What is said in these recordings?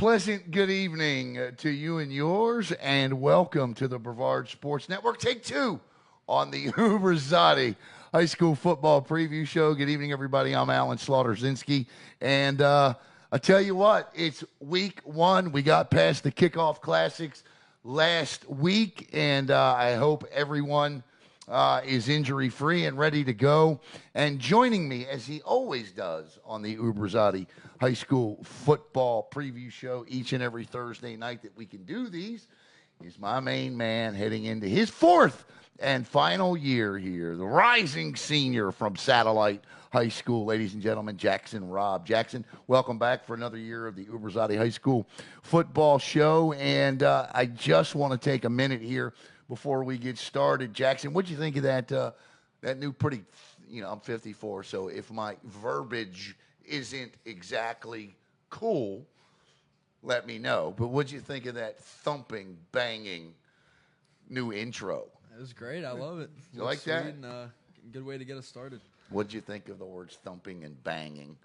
pleasant good evening to you and yours, and welcome to the Brevard Sports Network. Take two on the Ubrzati High School Football Preview Show. Good evening, everybody. I'm Alan Slaughter-Zinski, and I tell you what, it's week one. We got past the kickoff classics last week, and I hope everyone is injury-free and ready to go. And joining me, as he always does on the Ubrzati High School Football Preview Show each and every Thursday night that we can do these, is my main man heading into his fourth and final year here, the rising senior from Satellite High School, ladies and gentlemen, Jackson Robb. Jackson, welcome back for another year of the Ubrzati High School Football Show. And I just want to take a minute here before we get started. Jackson, what'd you think of that new pretty, I'm 54, so if my verbiage isn't exactly cool, let me know. But what'd you think of that thumping, banging new intro? It was great. I love it. You like that? And, good way to get us started. What'd you think of the words thumping and banging?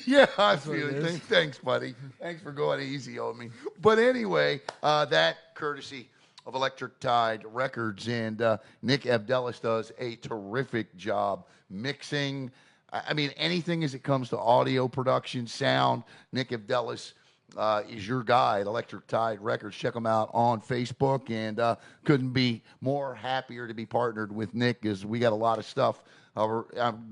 Yeah, I feel it. Thanks, buddy. Thanks for going easy on me. But anyway, that courtesy of Electric Tide Records, and Nick Abdelis does a terrific job mixing. I mean, anything as it comes to audio production, sound, Nick Abdelis is your guy at Electric Tide Records. Check them out on Facebook, and couldn't be more happier to be partnered with Nick, as we got a lot of stuff. I'm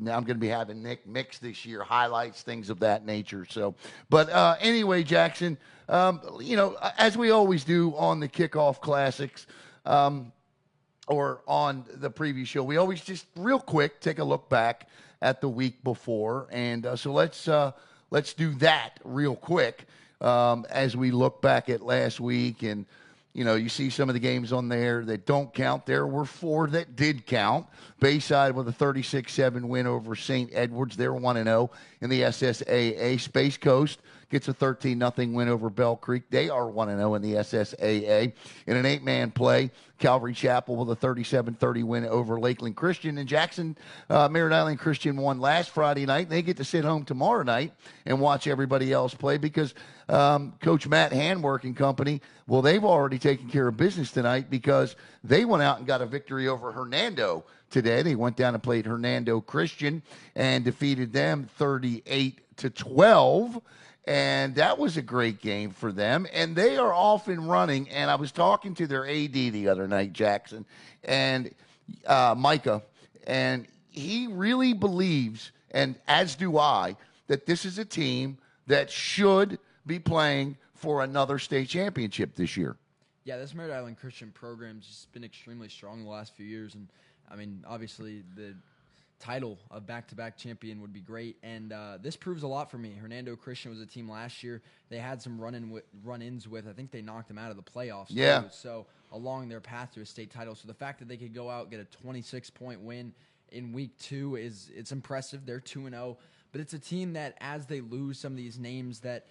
going to be having Nick mix this year, highlights, things of that nature. So, but anyway, Jackson, as we always do on the kickoff classics, or on the preview show, we always just real quick take a look back at the week before, and so let's do that real quick as we look back at last week. And you see some of the games on there that don't count. There were 4 that did count. Bayside with a 36-7 win over St. Edwards. They're 1-0 in the SSAA. Space Coast gets a 13-0 win over Bell Creek. They are 1-0 in the SSAA. In an 8-man play, Calvary Chapel with a 37-30 win over Lakeland Christian. And Jackson, Merritt Island Christian won last Friday night. They get to sit home tomorrow night and watch everybody else play, because Coach Matt Handwork and company, well, they've already taken care of business tonight, because they went out and got a victory over Hernando today. They went down and played Hernando Christian and defeated them 38-12. And that was a great game for them. And they are off and running. And I was talking to their AD the other night, Jackson, and Micah, and he really believes, and as do I, that this is a team that should be playing for another state championship this year. Yeah, this Merritt Island Christian program's just been extremely strong the last few years. And, I mean, obviously the title of back-to-back champion would be great, and this proves a lot for me. Hernando Christian was a team last year they had some run-ins with. I think they knocked them out of the playoffs. Yeah. Too, so along their path to a state title. So the fact that they could go out, get a 26-point win in week 2 it's impressive. They're 2-0, but it's a team that, as they lose some of these names that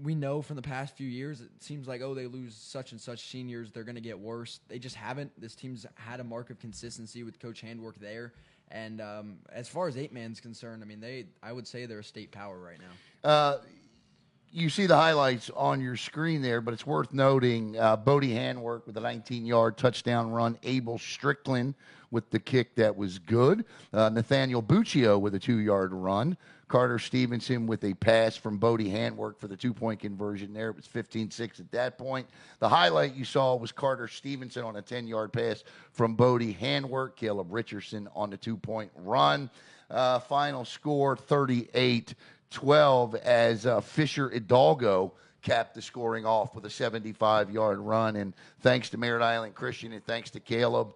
we know from the past few years, it seems like, they lose such and such seniors, they're going to get worse. They just haven't. This team's had a mark of consistency with Coach Handwork there. And as far as 8-man's concerned, I mean, I would say they're a state power right now. You see the highlights on your screen there, but it's worth noting Bodie Handwork with a 19-yard touchdown run, Abel Strickland with the kick that was good, Nathaniel Buccio with a 2-yard run, Carter Stevenson with a pass from Bodie Handwork for the 2-point conversion there. It was 15-6 at that point. The highlight you saw was Carter Stevenson on a 10-yard pass from Bodie Handwork, Caleb Richardson on the 2-point run. Final score 38-12 as Fisher Hidalgo capped the scoring off with a 75-yard run. And thanks to Merritt Island Christian and thanks to Caleb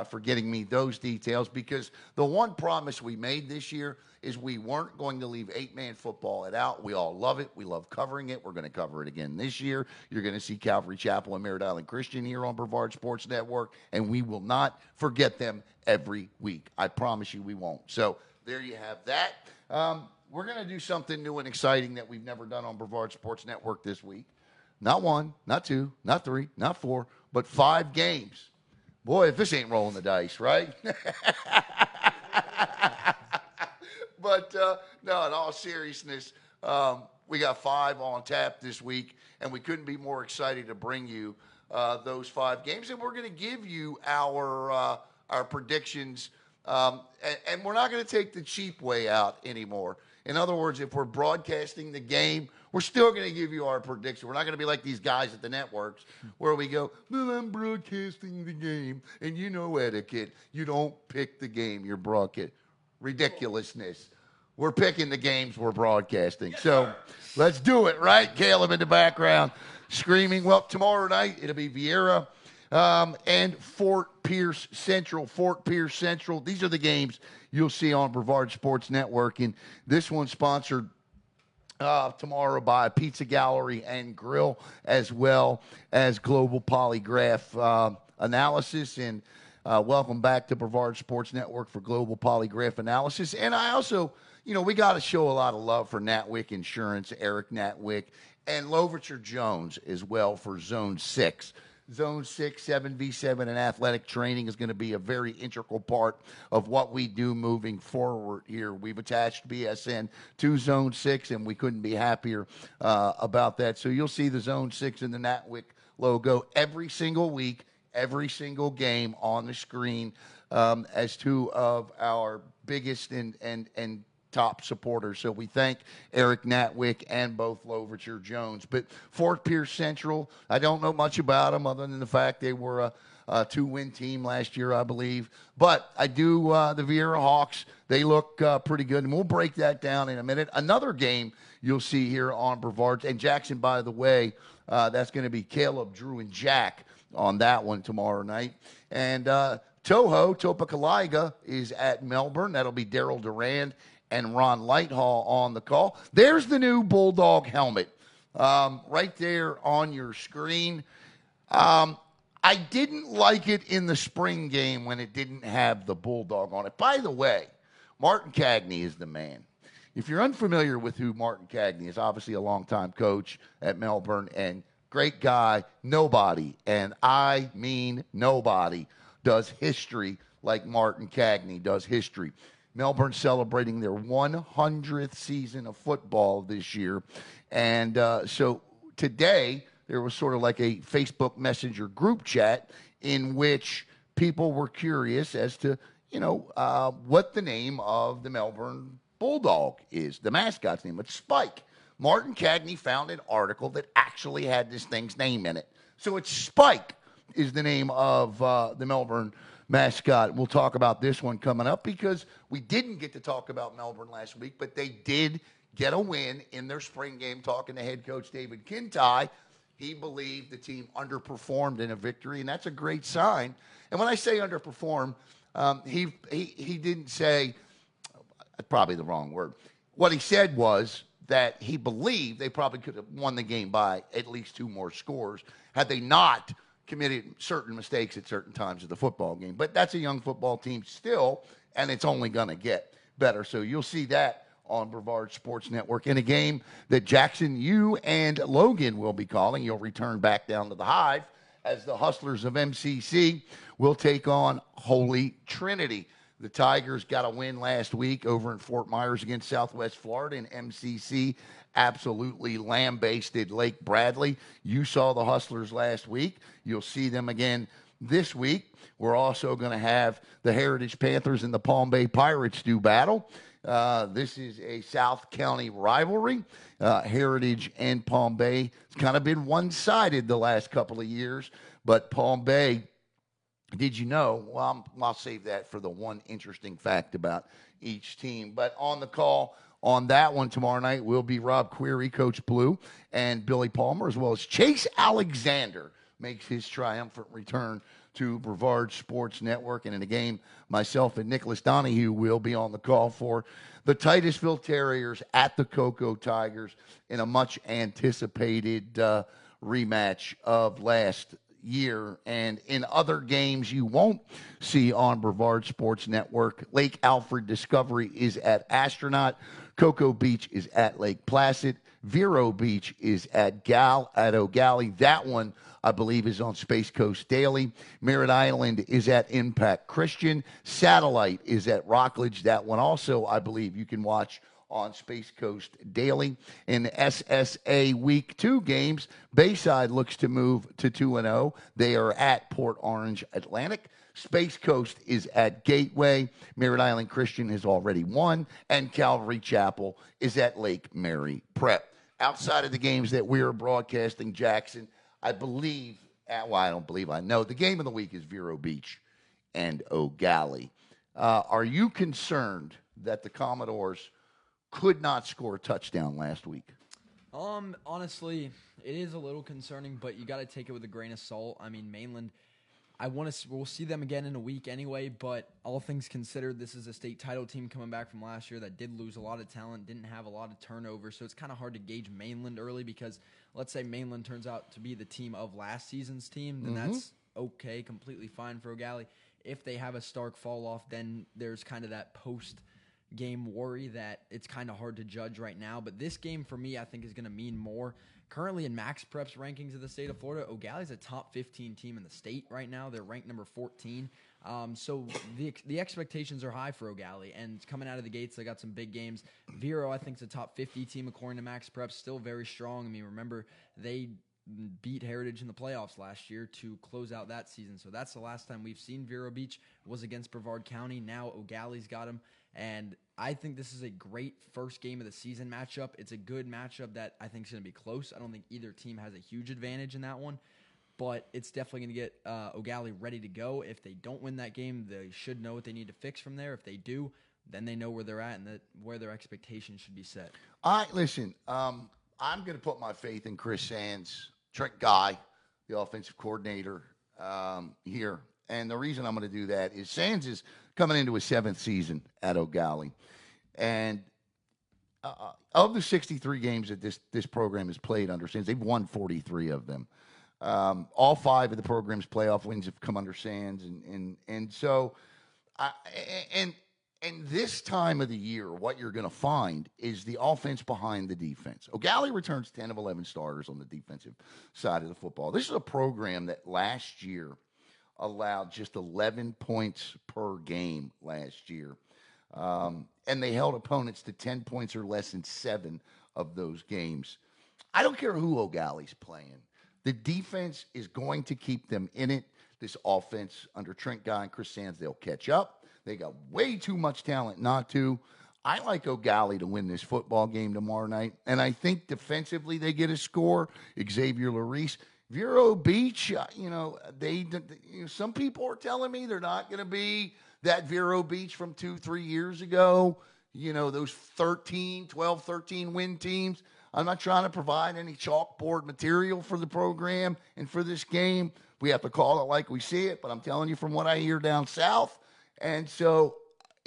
for getting me those details, because the one promise we made this year is we weren't going to leave 8-man football out. We all love it. We love covering it. We're going to cover it again this year. You're going to see Calvary Chapel and Merritt Island Christian here on Brevard Sports Network, and we will not forget them every week. I promise you we won't. So there you have that. We're going to do something new and exciting that we've never done on Brevard Sports Network this week. Not 1, not 2, not 3, not 4, but 5 games. Boy, if this ain't rolling the dice, right? But no, in all seriousness, We got 5 on tap this week, and we couldn't be more excited to bring you those 5 games. And we're going to give you our predictions, and we're not going to take the cheap way out anymore. In other words, if we're broadcasting the game, we're still going to give you our prediction. We're not going to be like these guys at the networks where we go, well, I'm broadcasting the game, and you know etiquette. You don't pick the game, you're broadcast. Ridiculousness. We're picking the games we're broadcasting. So let's do it, right? Caleb in the background screaming. Well, tomorrow night it'll be Viera and Fort Pierce Central. Fort Pierce Central. These are the games you'll see on Brevard Sports Network. And this one's sponsored tomorrow by Pizza Gallery and Grill, as well as Global Polygraph Analysis. And welcome back to Brevard Sports Network for Global Polygraph Analysis. And I also, we got to show a lot of love for NATWICK Insurance, Eric NATWICK, and Loverture Jones as well for Zone 6. Zone 6, 7v7, and athletic training is going to be a very integral part of what we do moving forward here. We've attached BSN to Zone 6, and we couldn't be happier about that. So you'll see the Zone 6 and the NATWICK logo every single week, every single game on the screen as 2 of our biggest and top supporters. So we thank Eric NATWICK and both Loverture Jones. But Fort Pierce Central, I don't know much about them other than the fact they were a 2-win team last year, I believe. But I do, the Viera Hawks, they look pretty good, and we'll break that down in a minute. Another game you'll see here on Brevard, and Jackson, by the way, that's going to be Caleb, Drew, and Jack on that one tomorrow night. And Tohopakaliga is at Melbourne. That'll be Daryl Durand and Ron Lighthall on the call. There's the new Bulldog helmet right there on your screen. I didn't like it in the spring game when it didn't have the Bulldog on it. By the way, Martin Cagney is the man. If you're unfamiliar with who Martin Cagney is, obviously a longtime coach at Melbourne and great guy, nobody, and I mean nobody, does history like Martin Cagney does history. Melbourne celebrating their 100th season of football this year. And so today, there was sort of like a Facebook Messenger group chat in which people were curious as to, what the name of the Melbourne Bulldog is, the mascot's name. It's Spike. Martin Cagney found an article that actually had this thing's name in it. So it's Spike is the name of the Melbourne mascot. We'll talk about this one coming up because we didn't get to talk about Melbourne last week, but they did get a win in their spring game. Talking to head coach David Kintai, he believed the team underperformed in a victory, and that's a great sign. And when I say underperform, he didn't say, probably the wrong word. What he said was that he believed they probably could have won the game by at least 2 more scores had they not committed certain mistakes at certain times of the football game. But that's a young football team still, and it's only going to get better. So you'll see that on Brevard Sports Network in a game that Jackson, you and Logan will be calling. You'll return back down to the Hive as the Hustlers of MCC will take on Holy Trinity. The Tigers got a win last week over in Fort Myers against Southwest Florida, and MCC absolutely lambasted Lake Brantley. You saw the Hustlers last week. You'll see them again this week. We're also going to have the Heritage Panthers and the Palm Bay Pirates do battle. This is a South County rivalry. Heritage and Palm Bay. It's kind of been one-sided the last couple of years, but Palm Bay, did you know? Well, I'll save that for the one interesting fact about each team. But on the call on that one tomorrow night will be Rob Query, Coach Blue, and Billy Palmer, as well as Chase Alexander makes his triumphant return to Brevard Sports Network. And in the game, myself and Nicholas Donahue will be on the call for the Titusville Terriers at the Cocoa Tigers in a much-anticipated rematch of last year. And in other games you won't see on Brevard Sports Network, Lake Alfred Discovery is at Astronaut. Cocoa Beach is at Lake Placid. Vero Beach is at Eau Gallie. That one, I believe, is on Space Coast Daily. Merritt Island is at Impact Christian. Satellite is at Rockledge. That one also, I believe, you can watch on Space Coast Daily. In SSAA Week 2 games, Bayside looks to move to 2-0. They are at Port Orange Atlantic. Space Coast is at Gateway. Merritt Island Christian has already won. And Calvary Chapel is at Lake Mary Prep. Outside of the games that we are broadcasting, Jackson, I believe, well, I don't believe, I know, the game of the week is Vero Beach and Eau Gallie. Are you concerned that the Commodores could not score a touchdown last week? Honestly, it is a little concerning, but you got to take it with a grain of salt. I mean, Mainland, we'll see them again in a week anyway, but all things considered, this is a state title team coming back from last year that did lose a lot of talent, didn't have a lot of turnover, so it's kind of hard to gauge Mainland early because let's say Mainland turns out to be the team of last season's team, then that's okay, completely fine for Eau Gallie. If they have a stark fall off, then there's kind of that post-game worry that it's kind of hard to judge right now, but this game for me I think is going to mean more. Currently in Max Prep's rankings of the state of Florida, Eau Gallie's a top 15 team in the state right now. They're ranked number 14. So the expectations are high for Eau Gallie. And coming out of the gates, they got some big games. Vero, I think, is a top 50 team according to Max Prep. Still very strong. I mean, remember, they beat Heritage in the playoffs last year to close out that season. So that's the last time we've seen Vero Beach was against Brevard County. Now Eau Gallie's got them. And I think this is a great first game of the season matchup. It's a good matchup that I think is going to be close. I don't think either team has a huge advantage in that one, but it's definitely going to get Eau Gallie ready to go. If they don't win that game, they should know what they need to fix from there. If they do, then they know where they're at and where their expectations should be set. All right, listen, I'm going to put my faith in Chris Sands, Trent Guy, the offensive coordinator here. And the reason I'm going to do that is Sands is coming into his 7th season at Eau Gallie. And of the 63 games that this program has played under Sands, they've won 43 of them. All 5 of the program's playoff wins have come under Sands. And so this time of the year, what you're going to find is the offense behind the defense. Eau Gallie returns 10 of 11 starters on the defensive side of the football. This is a program that last year allowed just 11 points per game last year. And they held opponents to 10 points or less in 7 of those games. I don't care who Eau Gallie's playing. The defense is going to keep them in it. This offense under Trent Guy and Chris Sands, they'll catch up. They got way too much talent not to. I like Eau Gallie to win this football game tomorrow night. And I think defensively they get a score. Xavier Larice. Vero Beach, some people are telling me they're not going to be that Vero Beach from 2-3 years ago. Those 12, 13 win teams. I'm not trying to provide any chalkboard material for the program and for this game. We have to call it like we see it, but I'm telling you from what I hear down south. And so,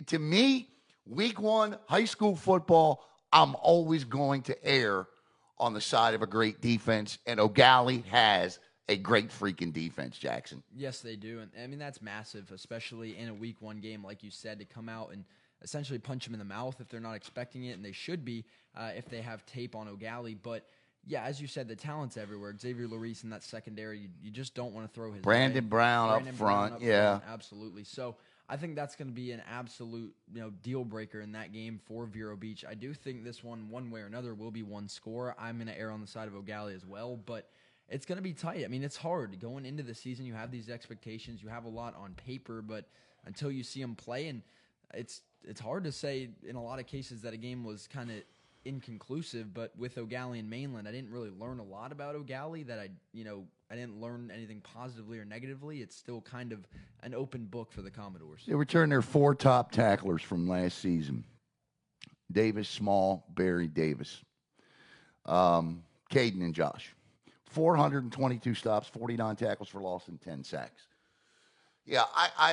to me, week 1, high school football, I'm always going to err on the side of a great defense, and Eau Gallie has a great freaking defense, Jackson. Yes, they do, and I mean that's massive, especially in a week 1 game, like you said, to come out and essentially punch them in the mouth if they're not expecting it, and they should be if they have tape on Eau Gallie. But yeah, as you said, the talent's everywhere. Xavier Larice in that secondary, you just don't want to throw his Brandon Brown up front, yeah, absolutely. So I think that's going to be an absolute deal breaker in that game for Vero Beach. I do think this one way or another, will be one score. I'm going to err on the side of Eau Gallie as well, but it's going to be tight. I mean, it's hard. Going into the season, you have these expectations. You have a lot on paper, but until you see them play, and it's hard to say in a lot of cases that a game was kind of inconclusive, but with Eau Gallie and Mainland, I didn't really learn a lot about Eau Gallie that I didn't learn anything positively or negatively. It's still kind of an open book for the Commodores. They returned their 4 top tacklers from last season. Davis, Small, Barry, Davis. Caden and Josh. 422 stops, 49 tackles for loss, and 10 sacks. Yeah, I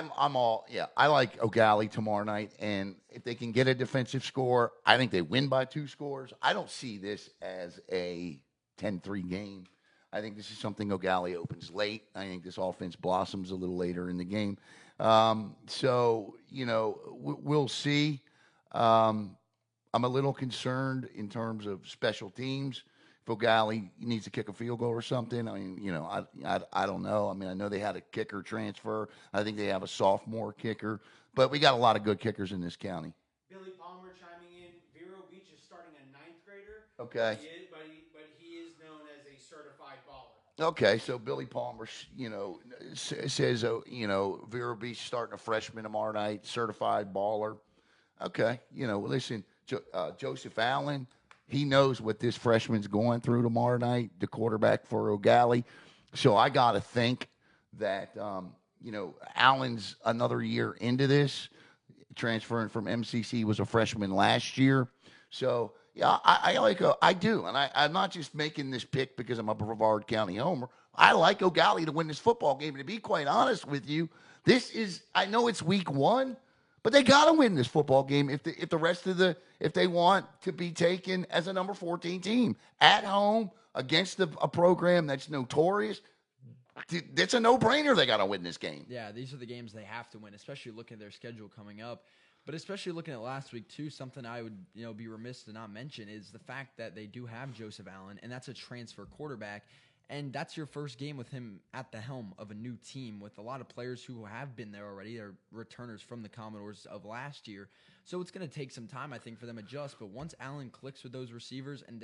like Eau Gallie tomorrow night, and if they can get a defensive score, I think they win by 2 scores. I don't see this as a 10-3 game. I think this is something Eau Gallie opens late. I think this offense blossoms a little later in the game. We'll see. I'm a little concerned in terms of special teams. If Eau Gallie needs to kick a field goal or something, I mean, I don't know. I mean, I know they had a kicker transfer. I think they have a sophomore kicker. But we got a lot of good kickers in this county. Billy Palmer chiming in. Vero Beach Okay. But he is known as a certified baller. Okay, so Billy Palmer, says, Vero Beach starting a freshman tomorrow night, certified baller. Okay, listen, Joseph Allen, he knows what this freshman's going through tomorrow night, the quarterback for Eau Gallie. So I got to think that, Allen's another year into this, transferring from MCC, was a freshman last year. So, yeah, I do. And I'm not just making this pick because I'm a Brevard County homer. I like Eau Gallie to win this football game. And to be quite honest with you, I know it's week 1, but they got to win this football game if they want to be taken as a number 14 team at home against a program that's notorious. It's a no-brainer. They got to win this game. Yeah, these are the games they have to win, especially looking at their schedule coming up. But especially looking at last week too, something I would be remiss to not mention is the fact that they do have Joseph Allen, and that's a transfer quarterback. And that's your first game with him at the helm of a new team with a lot of players who have been there already. They're returners from the Commodores of last year. So it's going to take some time, I think, for them to adjust. But once Allen clicks with those receivers, and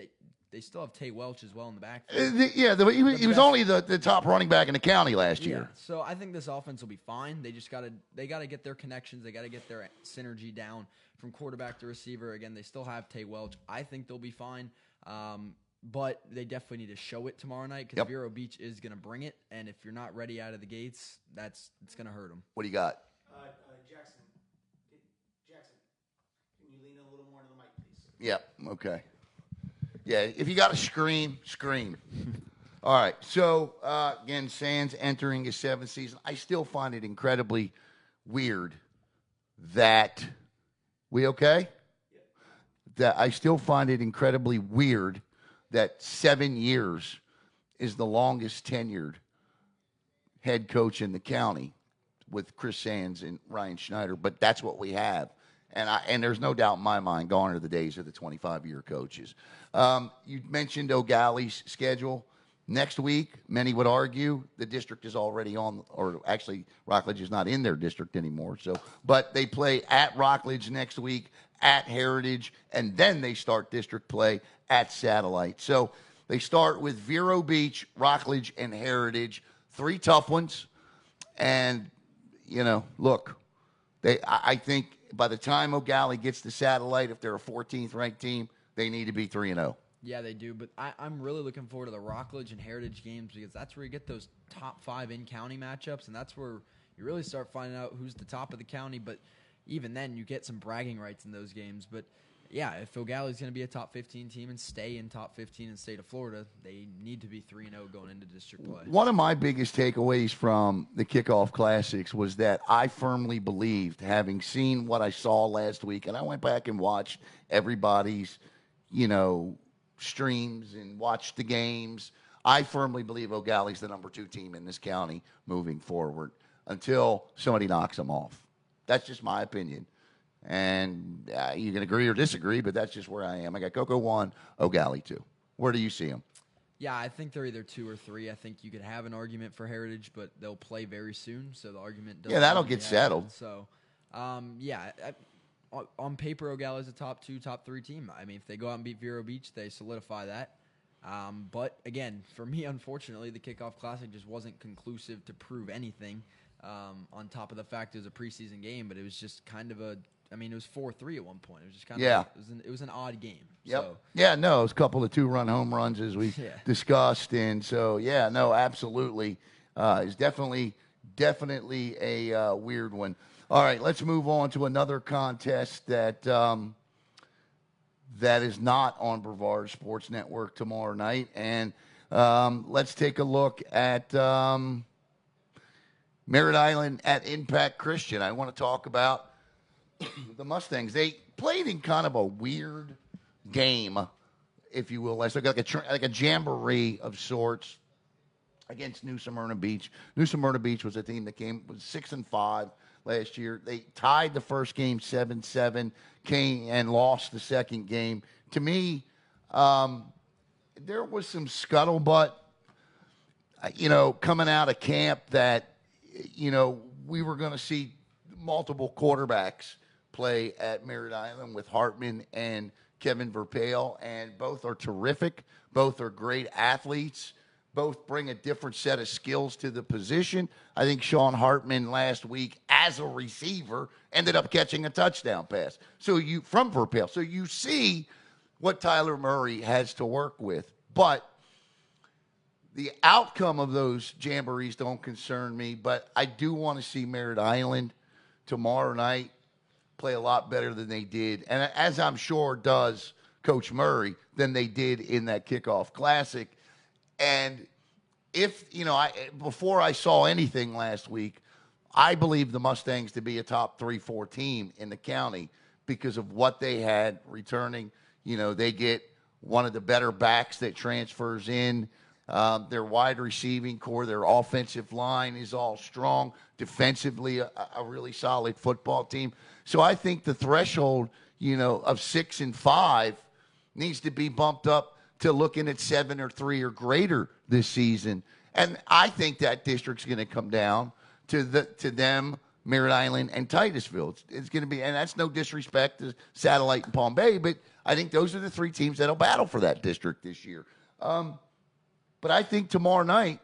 they still have Tay Welch as well in the backfield. He was only the top running back in the county last year. So I think this offense will be fine. They just got to get their connections. They got to get their synergy down from quarterback to receiver. Again, they still have Tay Welch. I think they'll be fine. But they definitely need to show it tomorrow night because Vero Beach is going to bring it. And if you're not ready out of the gates, it's going to hurt them. What do you got? Jackson, can you lean a little more into the mic, please? Yeah, okay. Yeah, if you got to scream. All right, so, again, Sands entering his 7th season. I still find it incredibly weird that – we okay? Yeah. That I still find it incredibly weird that 7 years is the longest tenured head coach in the county with Chris Sands and Ryan Schneider, but that's what we have. And there's no doubt in my mind, gone are the days of the 25-year coaches. You mentioned Eau Gallie's schedule. Next week, many would argue the district is already on, or actually Rockledge is not in their district anymore. But they play at Rockledge next week, at Heritage, and then they start district play at Satellite. So they start with Vero Beach, Rockledge, and Heritage. 3 tough ones. And, look, I think by the time Eau Gallie gets to Satellite, if they're a 14th ranked team, they need to be 3-0. Yeah, they do. But I'm really looking forward to the Rockledge and Heritage games because that's where you get those top 5 in-county matchups, and that's where you really start finding out who's the top of the county. But even then, you get some bragging rights in those games. But, yeah, if Eau Gallie's going to be a top 15 team and stay in top 15 in the state of Florida, they need to be 3-0 going into district play. One of my biggest takeaways from the Kickoff Classics was that I firmly believed, having seen what I saw last week, and I went back and watched everybody's, streams and watched the games. I firmly believe Eau Gallie's the number 2 team in this county moving forward until somebody knocks them off. That's just my opinion. And you can agree or disagree, but that's just where I am. I got Cocoa 1, Eau Gallie 2. Where do you see them? Yeah, I think they're either 2 or 3. I think you could have an argument for Heritage, but they'll play very soon, so the argument doesn't. Yeah, that'll get settled. So, on paper, Eau Gallie is a top 2, top 3 team. I mean, if they go out and beat Vero Beach, they solidify that. But, again, for me, unfortunately, the Kickoff Classic just wasn't conclusive to prove anything on top of the fact it was a preseason game, but it was just kind of it was 4-3 at one point. It was just kind of it was an odd game. Yep. So. Yeah, no, it was a couple of 2-run home runs as we discussed. And so, yeah, no, absolutely. It's definitely a weird one. All right, let's move on to another contest that is not on Brevard Sports Network tomorrow night. And let's take a look at Merritt Island at Impact Christian. I want to talk about the Mustangs. They played in kind of a weird game, if you will, like a jamboree of sorts against New Smyrna Beach. New Smyrna Beach was a team that was 6-5 last year. They tied the first game 7-7, came and lost the second game. To me, there was some scuttlebutt, coming out of camp that, we were going to see multiple quarterbacks play at Merritt Island with Hartman and Kevin Verpale, and both are terrific. Both are great athletes. Both bring a different set of skills to the position. I think Sean Hartman last week, as a receiver, ended up catching a touchdown pass. From Verpale. So you see what Tyler Murray has to work with. But the outcome of those jamborees don't concern me. But I do want to see Merritt Island tomorrow night play a lot better than they did, and as I'm sure does Coach Murray, than they did in that kickoff classic. And before I saw anything last week, I believe the Mustangs to be a top 3-4 team in the county because of what they had returning. They get one of the better backs that transfers in. Their wide receiving core, their offensive line is all strong. Defensively, a really solid football team. So I think the threshold, of 6-5 needs to be bumped up to looking at 7 or 3 or greater this season. And I think that district's going to come down to them, Merritt Island, and Titusville. It's going to be, and that's no disrespect to Satellite and Palm Bay, but I think those are the 3 teams that'll battle for that district this year. But I think tomorrow night,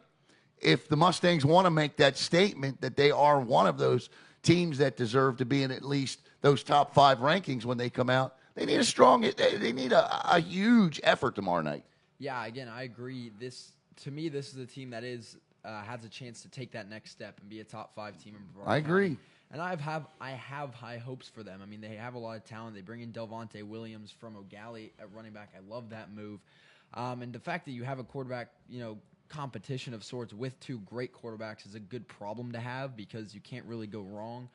if the Mustangs want to make that statement that they are one of those teams that deserve to be in at least those top 5 rankings when they come out, they need a huge effort tomorrow night. Yeah, again, I agree. To me, this is a team that has a chance to take that next step and be a top 5 team in Brevard I agree. County. And I have high hopes for them. I mean, they have a lot of talent. They bring in Delvonte Williams from Eau Gallie at running back. I love that move. And the fact that you have a quarterback, competition of sorts with 2 great quarterbacks is a good problem to have because you can't really go wrong.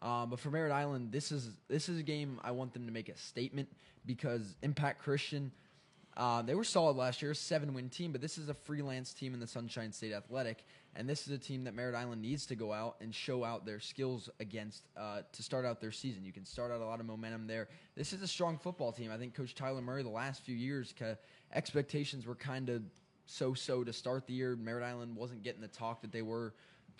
But for Merritt Island, this is a game I want them to make a statement because Impact Christian, they were solid last year, 7-win team, but this is a freelance team in the Sunshine State Athletic, and this is a team that Merritt Island needs to go out and show out their skills against to start out their season. You can start out a lot of momentum there. This is a strong football team. I think Coach Tyler Murray, the last few years, expectations were kind of so-so to start the year. Merritt Island wasn't getting the talk that they were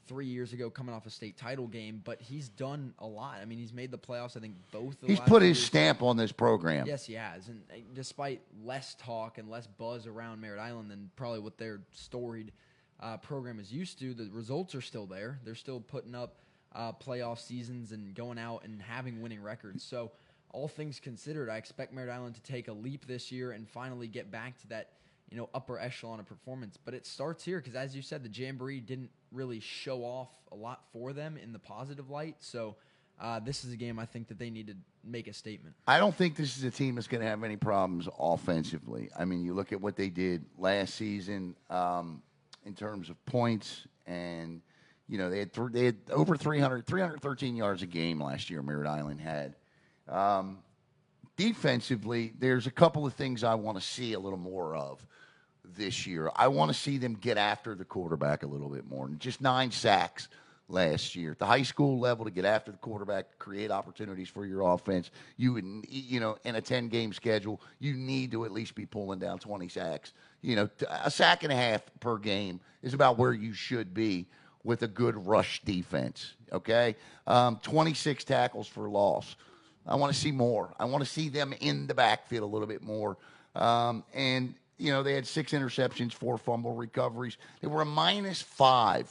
3 years ago coming off a state title game, but he's done a lot. I mean, he's made the playoffs, I think, both the He's last put few his years. stamp on this program. Yes, he has. And despite less talk and less buzz around Merritt Island than probably what their storied program is used to, the results are still there. They're still putting up playoff seasons and going out and having winning records. So all things considered, I expect Merritt Island to take a leap this year and finally get back to that upper echelon of performance. But it starts here because, as you said, the Jamboree didn't really show off a lot for them in the positive light. So this is a game I think that they need to make a statement. I don't think this is a team that's going to have any problems offensively. I mean, you look at what they did last season in terms of points, and they had over 313 yards a game last year. Merritt Island had. Defensively, there's a couple of things I want to see a little more of this year. I want to see them get after the quarterback a little bit more. Just 9 sacks last year. At the high school level, to get after the quarterback, create opportunities for your offense, you would, in a 10-game schedule, you need to at least be pulling down 20 sacks. A sack and a half per game is about where you should be with a good rush defense, okay? 26 tackles for loss. I want to see more. I want to see them in the backfield a little bit more. They had 6 interceptions, 4 fumble recoveries. They were a -5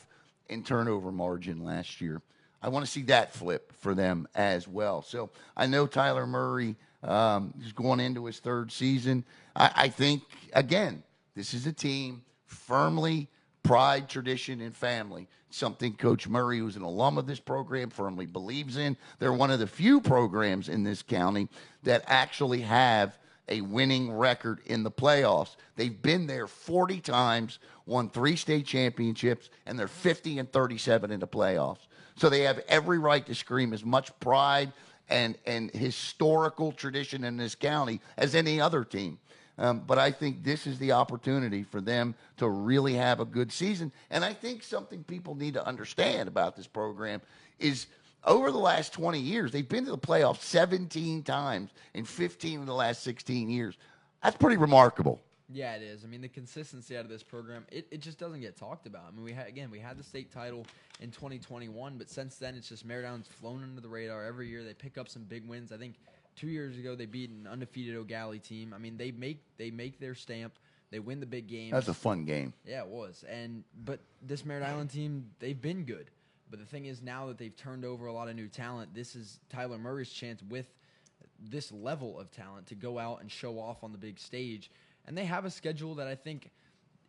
in turnover margin last year. I want to see that flip for them as well. So I know Tyler Murray is going into his 3rd season. I think, again, this is a team firmly pride, tradition, and family. Something Coach Murray, who's an alum of this program, firmly believes in. They're one of the few programs in this county that actually have a winning record in the playoffs. They've been there 40 times, won 3 state championships, and they're 50-37 in the playoffs. So they have every right to scream as much pride and historical tradition in this county as any other team. But I think this is the opportunity for them to really have a good season. And I think something people need to understand about this program is over the last 20 years, they've been to the playoffs 17 times in 15 of the last 16 years. That's pretty remarkable. Yeah, it is. I mean, the consistency out of this program, it just doesn't get talked about. I mean, we had the state title in 2021, but since then it's just Merritt Island's flown under the radar. Every year they pick up some big wins. I think 2 years ago, they beat an undefeated Eau Gallie team. I mean, they make their stamp. They win the big games. That's a fun game. Yeah, it was. But this Merritt Island team, they've been good. But the thing is, now that they've turned over a lot of new talent, this is Tyler Murray's chance with this level of talent to go out and show off on the big stage. And they have a schedule that I think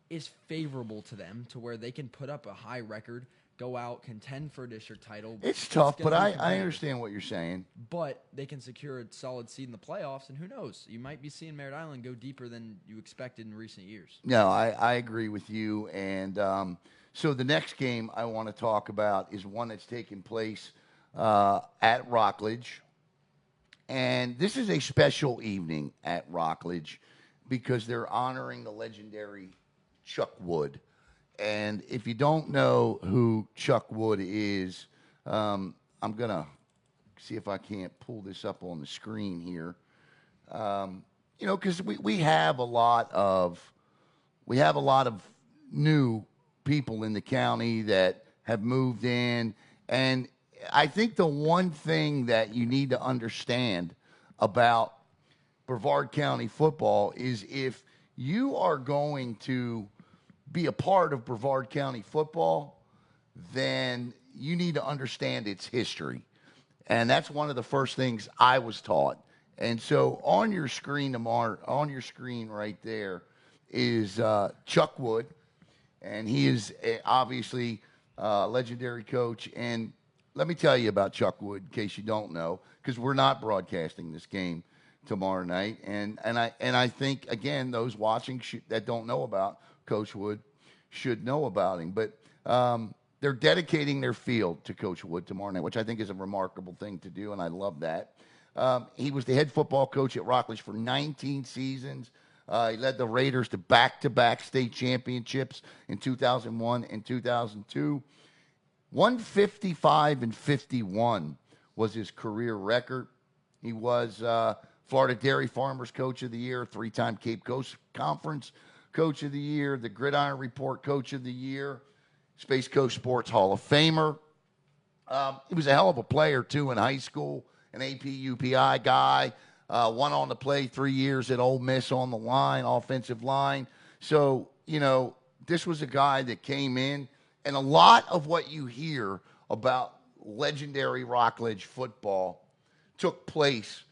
is favorable to them, to where they can put up a high record, go out, contend for a district title. It's tough, but I understand what you're saying. But they can secure a solid seed in the playoffs, and who knows? You might be seeing Merritt Island go deeper than you expected in recent years. No, I agree with you. And so the next game I want to talk about is one that's taking place at Rockledge. And this is a special evening at Rockledge because they're honoring the legendary Chuck Wood. And if you don't know who Chuck Wood is, I'm going to see if I can't pull this up on the screen here. Because we have a lot of new people in the county that have moved in. And I think the one thing that you need to understand about Brevard County football is if you are going to be a part of Brevard County football, then you need to understand its history. And that's one of the first things I was taught. And so on your screen tomorrow, on your screen right there is Chuck Wood. And he is obviously a legendary coach. And let me tell you about Chuck Wood in case you don't know, because we're not broadcasting this game tomorrow night. And I think, again, those watching that don't know about Coach Wood should know about him. But they're dedicating their field to Coach Wood tomorrow night, which I think is a remarkable thing to do, and I love that. He was the head football coach at Rockledge for 19 seasons. He led the Raiders to back-to-back state championships in 2001 and 2002. 155-51 was his career record. He was Florida Dairy Farmers Coach of the Year, 3-time Cape Coast Conference Coach of the Year, the Gridiron Report Coach of the Year, Space Coast Sports Hall of Famer. He was a hell of a player, too, in high school, an AP UPI guy. Won on the play 3 years at Ole Miss on the line, offensive line. So, this was a guy that came in, and a lot of what you hear about legendary Rockledge football took place,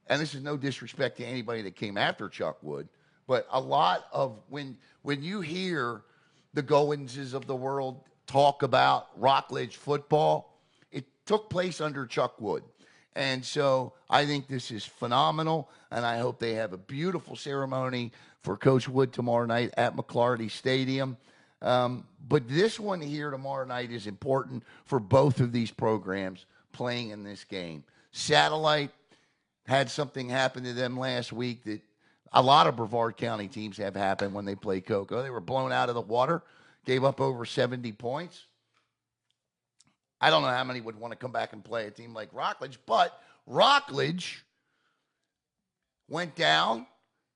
and this is no disrespect to anybody that came after Chuck Wood, but a lot of when you hear the Goinses of the world talk about Rockledge football, it took place under Chuck Wood. And so I think this is phenomenal, and I hope they have a beautiful ceremony for Coach Wood tomorrow night at McClarty Stadium. But this one here tomorrow night is important for both of these programs playing in this game. Satellite had something happen to them last week that a lot of Brevard County teams have happened when they play Cocoa. They were blown out of the water, gave up over 70 points. I don't know how many would want to come back and play a team like Rockledge, but Rockledge went down.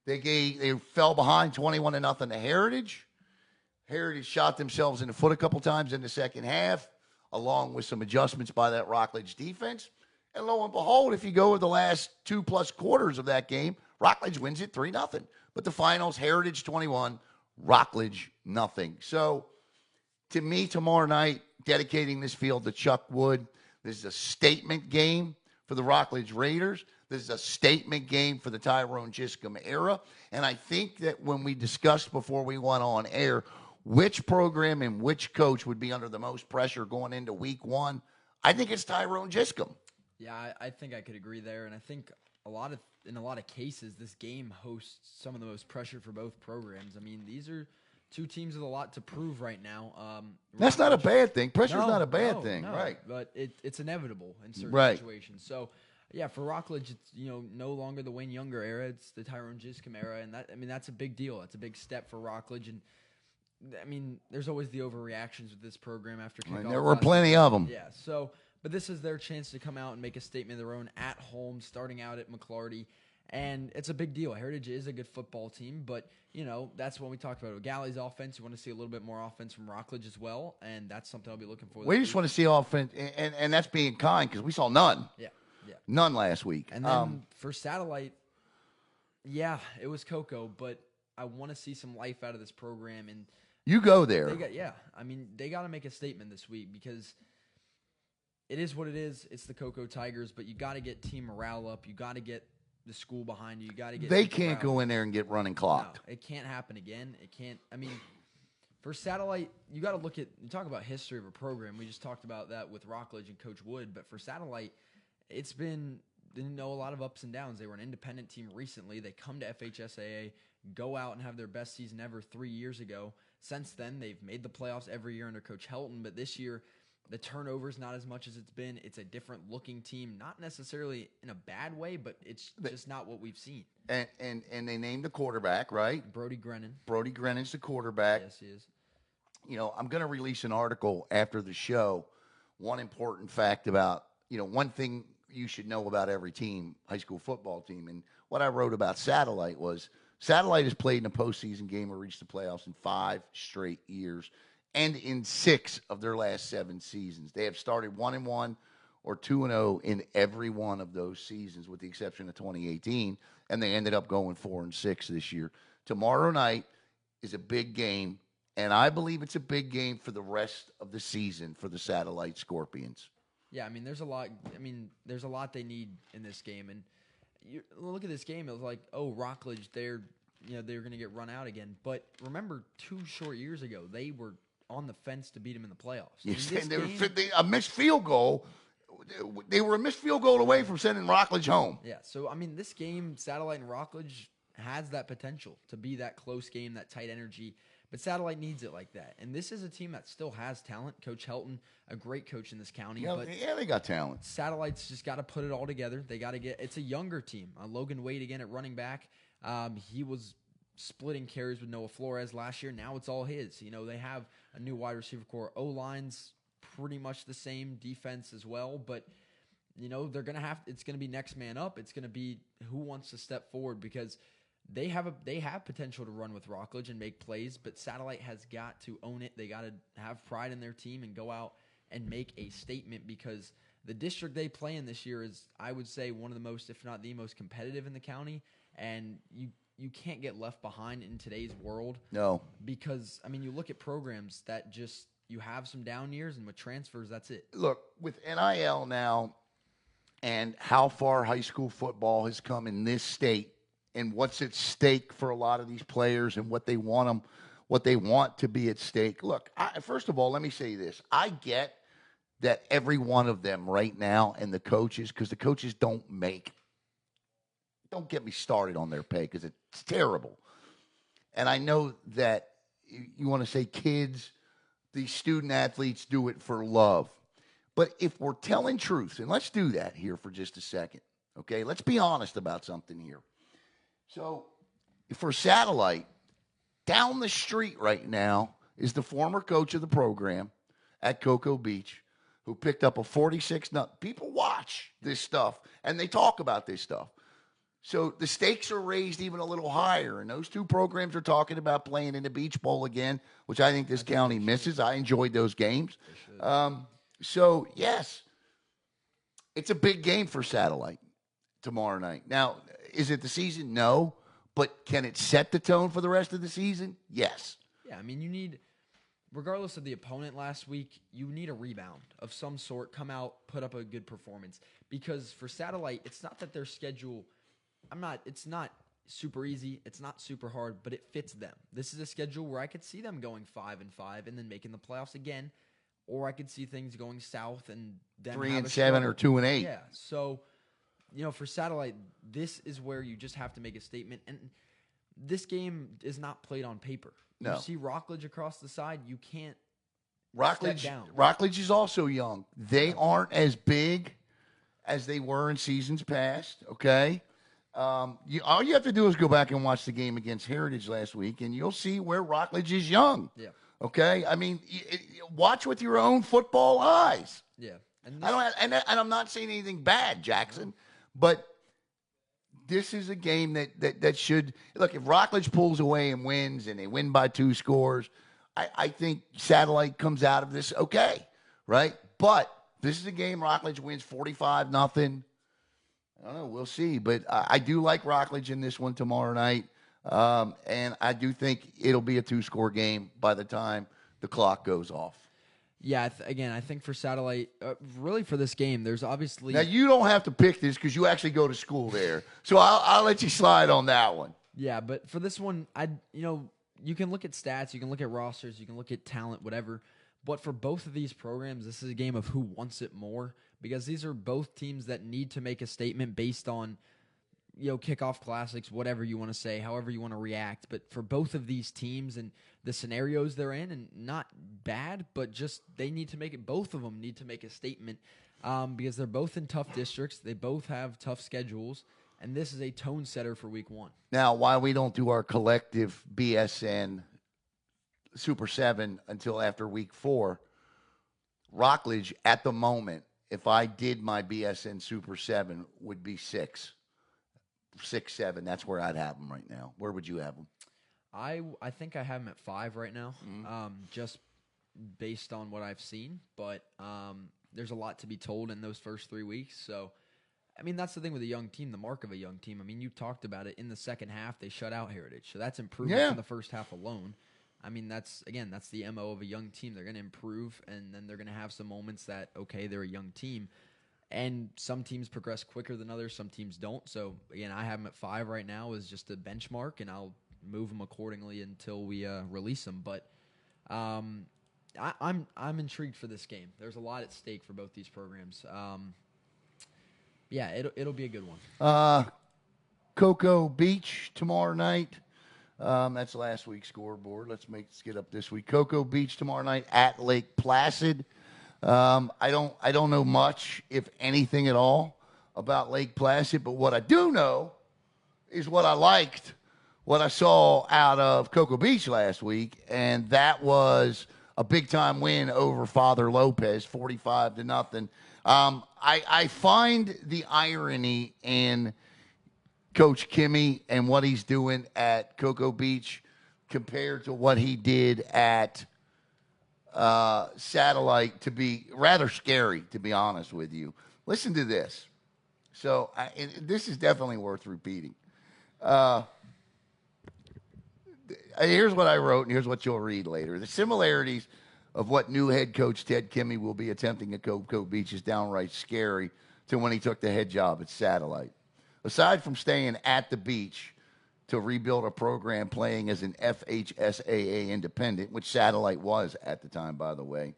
They fell behind 21-0 to Heritage. Heritage shot themselves in the foot a couple times in the second half, along with some adjustments by that Rockledge defense. And lo and behold, if you go with the last 2+ quarters of that game, Rockledge wins it 3-0. But the finals, Heritage 21, Rockledge nothing. So to me tomorrow night, dedicating this field to Chuck Wood, this is a statement game for the Rockledge Raiders. This is a statement game for the Tyrone Giscombe era. And I think that when we discussed before we went on air which program and which coach would be under the most pressure going into week one, I think it's Tyrone Giscombe. Yeah, I think I could agree there. And I think in a lot of cases, this game hosts some of the most pressure for both programs. I mean, these are two teams with a lot to prove right now. That's not a bad thing. Pressure's not a bad thing, right? But it's inevitable in certain situations. So, yeah, for Rockledge, it's no longer the Wayne Younger era; it's the Tyrone Giscombe era, and that's a big deal. That's a big step for Rockledge, and there's always the overreactions with this program after kickoff. And there were plenty of them. Yeah. So, but this is their chance to come out and make a statement of their own at home, starting out at McClarty. And it's a big deal. Heritage is a good football team, but, that's when we talked about Eau Gallie's offense. You want to see a little bit more offense from Rockledge as well, and that's something I'll be looking for. We just want to see offense, and that's being kind because we saw none. Yeah. Yeah. None last week. And then for Satellite, yeah, it was Coco, but I want to see some life out of this program. And you go there. They got to make a statement this week because it is what it is. It's the Coco Tigers, but you got to get team morale up. You got to get the school behind you. You got to get. They can't go in there and get running clocked. No, it can't happen again. It can't. I mean, for Satellite, you got to look at. You talk about history of a program. We just talked about that with Rockledge and Coach Wood, but for Satellite, it's been a lot of ups and downs. They were an independent team recently. They come to FHSAA, go out and have their best season ever 3 years ago. Since then, they've made the playoffs every year under Coach Helton, but this year, the turnover's not as much as it's been. It's a different looking team, not necessarily in a bad way, but it's just not what we've seen. And they named the quarterback, right? Brody Grennan. Brody Grennan's the quarterback. Yes, he is. You know, I'm going to release an article after the show. One important fact about, one thing you should know about every team, high school football team. And what I wrote about Satellite was Satellite has played in a postseason game or reached the playoffs in 5 straight years and in 6 of their last 7 seasons. They have started 1-1 or 2-0 in every one of those seasons with the exception of 2018, and they ended up going 4-6 this year. Tomorrow night is a big game, and I believe it's a big game for the rest of the season for the Satellite Scorpions. Yeah, I mean, there's a lot. There's a lot they need in this game, and you look at this game. It was like, oh, Rockledge, they're going to get run out again. But remember, 2 short years ago, they were on the fence to beat them in the playoffs. Yes, and a missed field goal. They were a missed field goal away from sending Rockledge home. Yeah, so I mean, this game, Satellite and Rockledge has that potential to be that close game, that tight energy. But Satellite needs it like that. And this is a team that still has talent. Coach Helton, a great coach in this county. Yeah, they got talent. Satellite's just got to put it all together. They got to it's a younger team. Logan Wade again at running back. He was splitting carries with Noah Flores last year. Now it's all his. They have a new wide receiver core. O-line's pretty much the same, defense as well. But, they're going to it's going to be next man up. It's going to be who wants to step forward because they have potential to run with Rockledge and make plays, but Satellite has got to own it. They got to have pride in their team and go out and make a statement because the district they play in this year is, I would say, one of the most, if not the most competitive in the county, and you can't get left behind in today's world. No. Because, I mean, you look at programs that just, you have some down years, and with transfers, that's it. Look, with NIL now and how far high school football has come in this state, and what's at stake for a lot of these players and what they want to be at stake. Look, first of all, let me say this. I get that every one of them right now and the coaches, because the coaches don't get me started on their pay because it's terrible. And I know that you want to say kids, these student athletes do it for love. But if we're telling truth, and let's do that here for just a second, okay? Let's be honest about something here. So, for Satellite, down the street right now is the former coach of the program at Cocoa Beach who picked up a 46-0. People watch this stuff, and they talk about this stuff. So, the stakes are raised even a little higher, and those 2 programs are talking about playing in the Beach Bowl again, which I think this county misses. I enjoyed those games. So, yes, it's a big game for Satellite tomorrow night. Now, is it the season? No. But can it set the tone for the rest of the season? Yes. Yeah, I mean, you need, regardless of the opponent last week, you need a rebound of some sort, come out, put up a good performance. Because for Satellite, it's not that their schedule, it's not super easy, it's not super hard, but it fits them. This is a schedule where I could see them going 5-5 and then making the playoffs again, or I could see things going south and then 3-7 or 2-8. Yeah, so for Satellite, this is where you just have to make a statement. And this game is not played on paper. No. You see Rockledge across the side, you can't Rockledge, step down. Rockledge is also young. They aren't as big as they were in seasons past, okay? All you have to do is go back and watch the game against Heritage last week, and you'll see where Rockledge is young. Yeah. Okay? I mean, watch with your own football eyes. Yeah. And I'm not saying anything bad, Jackson. But this is a game that should – look, if Rockledge pulls away and wins and they win by 2 scores, I think Satellite comes out of this okay, right? But this is a game Rockledge wins 45-0, I don't know. We'll see. But I do like Rockledge in this one tomorrow night. And I do think it'll be a 2-score game by the time the clock goes off. Yeah, again, I think for Satellite, really for this game, there's obviously... Now, you don't have to pick this because you actually go to school there. So I'll let you slide on that one. Yeah, but for this one, you can look at stats, you can look at rosters, you can look at talent, whatever. But for both of these programs, this is a game of who wants it more, because these are both teams that need to make a statement based on, kickoff classics, whatever you want to say, however you want to react. But for both of these teams and the scenarios they're in, and not bad, but just they need to make it. Both of them need to make a statement because they're both in tough districts. They both have tough schedules, and this is a tone setter for week 1. Now, why we don't do our collective BSN Super 7 until after week 4, Rockledge at the moment, if I did my BSN Super 7, would be 6, 7. That's where I'd have them right now. Where would you have them? I think I have them at 5 right now, just based on what I've seen. But there's a lot to be told in those first 3 weeks. So, I mean, that's the thing with a young team, the mark of a young team. I mean, you talked about it. In the second half, they shut out Heritage. So that's improvement in the first half alone. I mean, that's the MO of a young team. They're going to improve, and then they're going to have some moments that, okay, they're a young team. And some teams progress quicker than others. Some teams don't. So, again, I have them at 5 right now as just a benchmark, and I'll move them accordingly until we release them. But I'm intrigued for this game. There's a lot at stake for both these programs. Yeah, it'll be a good one. Cocoa Beach tomorrow night. That's last week's scoreboard. Let's get up this week. Cocoa Beach tomorrow night at Lake Placid. I don't know much, if anything at all, about Lake Placid, but what I do know is what I liked, what I saw out of Cocoa Beach last week, and that was a big-time win over Father Lopez, 45-0. I find the irony in Coach Kimmy and what he's doing at Cocoa Beach compared to what he did at Satellite to be rather scary, to be honest with you. Listen to this. So this is definitely worth repeating. Here's what I wrote, and here's what you'll read later. The similarities of what new head coach Ted Kimmy will be attempting at Cocoa Beach is downright scary to when he took the head job at Satellite. Aside from staying at the beach to rebuild a program playing as an FHSAA independent, which Satellite was at the time, by the way,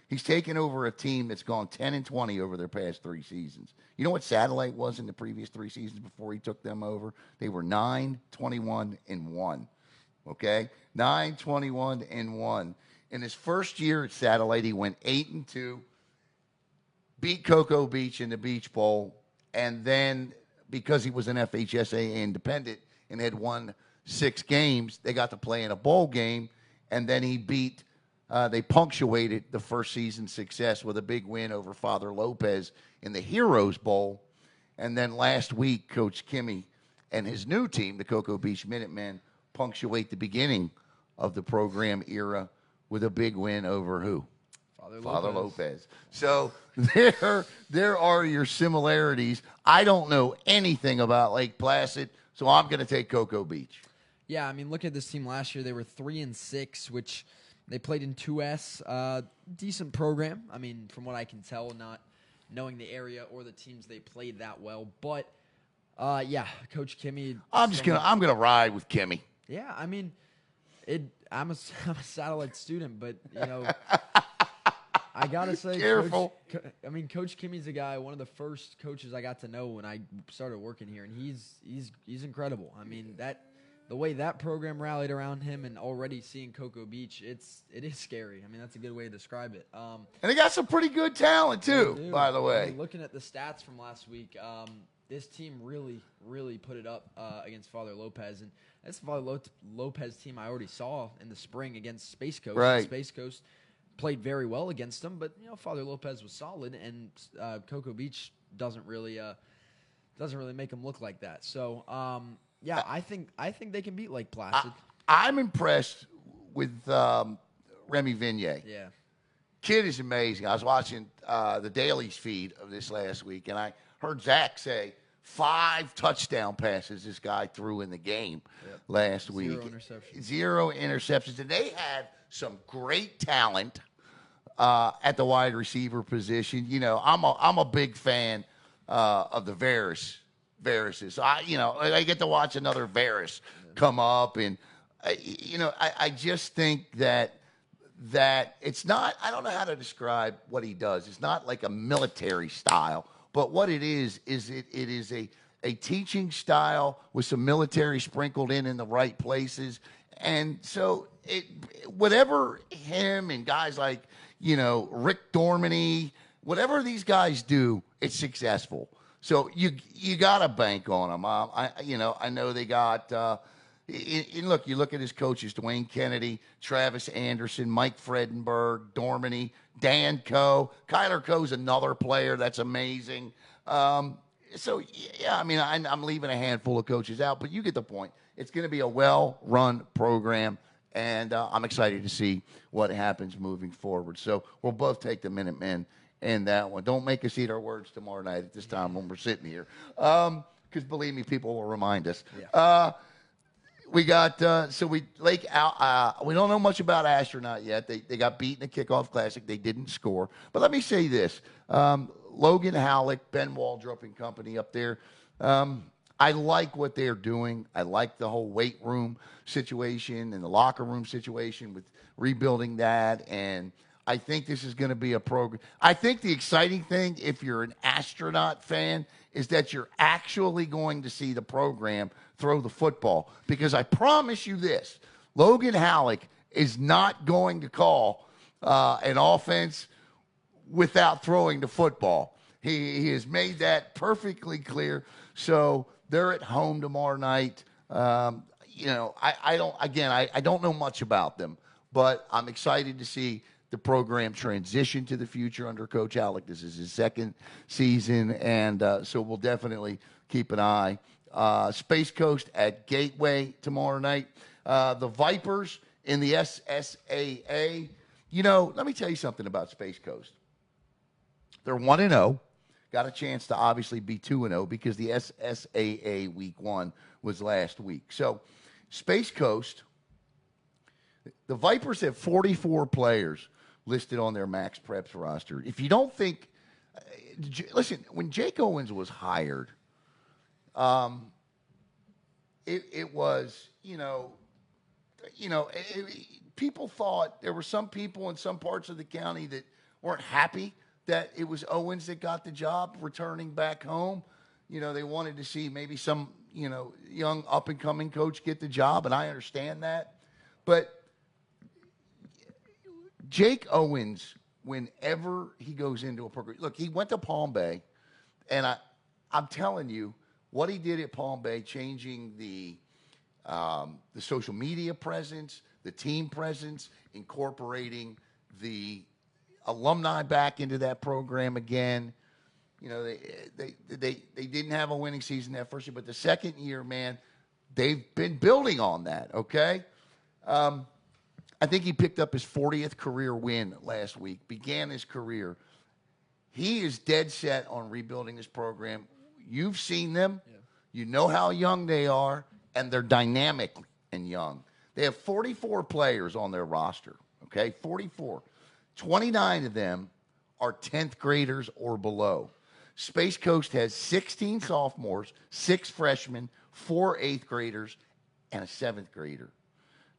he's taken over a team that's gone 10-20 over their past 3 seasons. You know what Satellite was in the previous 3 seasons before he took them over? They were 9-21-1. Okay? 9-21-1. In his first year at Satellite, he went 8-2, beat Cocoa Beach in the Beach Bowl, and then because he was an FHSAA independent and had won 6 games, they got to play in a bowl game, and then he beat they punctuated the first season success with a big win over Father Lopez in the Heroes Bowl. And then last week, Coach Kimmy and his new team, the Cocoa Beach Minutemen, punctuate the beginning of the program era with a big win over who? Father Lopez. So there are your similarities. I don't know anything about Lake Placid, so I'm going to take Cocoa Beach. Yeah, I mean, look at this team last year. They were 3-6, which they played in 2S. Decent program. I mean, from what I can tell, not knowing the area or the teams they played that well. But yeah, Coach Kimmy. I'm gonna ride with Kimmy. Yeah, I mean, I'm a Satellite student, but you know. I gotta say, careful. Coach Kimmy's a guy, one of the first coaches I got to know when I started working here, and he's incredible. I mean, the way that program rallied around him, and already seeing Cocoa Beach, it is scary. I mean, that's a good way to describe it. And they got some pretty good talent too, by the way. I mean, looking at the stats from last week, this team really put it up against Father Lopez, and that's the Father Lopez team I already saw in the spring against Space Coast. Right. Space Coast played very well against them, but you know, Father Lopez was solid, and Cocoa Beach doesn't really make them look like that. So yeah, I think they can beat Lake Placid. I'm impressed with Remy Vignier. Yeah, kid is amazing. I was watching the Daily's feed of this last week, and I heard Zach say 5 touchdown passes this guy threw in the game last week. 0 interceptions. 0 interceptions. And they had some great talent at the wide receiver position. You know, I'm a big fan of the Veras. I get to watch another Veras come up, and I just think that it's not. I don't know how to describe what he does. It's not like a military style, but what it is it is a teaching style with some military sprinkled in the right places, and so whatever him and guys like Rick Dorminey, whatever these guys do, it's successful. So you got to bank on them. I know they got. Look, you look at his coaches: Dwayne Kennedy, Travis Anderson, Mike Fredenberg, Dorminey, Dan Coe. Kyler Coe's another player that's amazing. So yeah, I mean, I'm leaving a handful of coaches out, but you get the point. It's going to be a well-run program, and I'm excited to see what happens moving forward. So we'll both take the Minutemen in that one. Don't make us eat our words tomorrow night at this time when we're sitting here, because believe me, people will remind us. Yeah. We got Lake out. We don't know much about Astronaut yet. They got beat in the Kickoff Classic. They didn't score. But let me say this: Logan Halleck, Ben Waldrop and company up there. I like what they're doing. I like the whole weight room situation and the locker room situation with rebuilding that. And I think this is going to be a program. I think the exciting thing, if you're an Astronaut fan, is that you're actually going to see the program throw the football. Because I promise you this, Logan Halleck is not going to call an offense without throwing the football. He has made that perfectly clear. So they're at home tomorrow night. I don't know much about them, but I'm excited to see the program transition to the future under Coach Halleck. This is his second season, and so we'll definitely keep an eye. Space Coast at Gateway tomorrow night. The Vipers in the SSAA. Let me tell you something about Space Coast. They're 1-0. Got a chance to obviously be 2-0 because the SSAA week 1 was last week. So Space Coast, the Vipers have 44 players listed on their Max Preps roster. If you don't think, listen, when Jake Owens was hired, it was, people thought, there were some people in some parts of the county that weren't happy that it was Owens that got the job returning back home. They wanted to see maybe some, young up-and-coming coach get the job, and I understand that. But Jake Owens, whenever he goes into a program, look, he went to Palm Bay, and I'm telling you, what he did at Palm Bay, changing the social media presence, the team presence, incorporating the alumni back into that program again. They didn't have a winning season that first year, but the second year, man, they've been building on that, okay? I think he picked up his 40th career win last week, began his career. He is dead set on rebuilding this program. You've seen them. Yeah. You know how young they are, and they're dynamic and young. They have 44 players on their roster, okay? 44. 29 of them are 10th graders or below. Space Coast has 16 sophomores, 6 freshmen, 4 8th graders, and a 7th grader.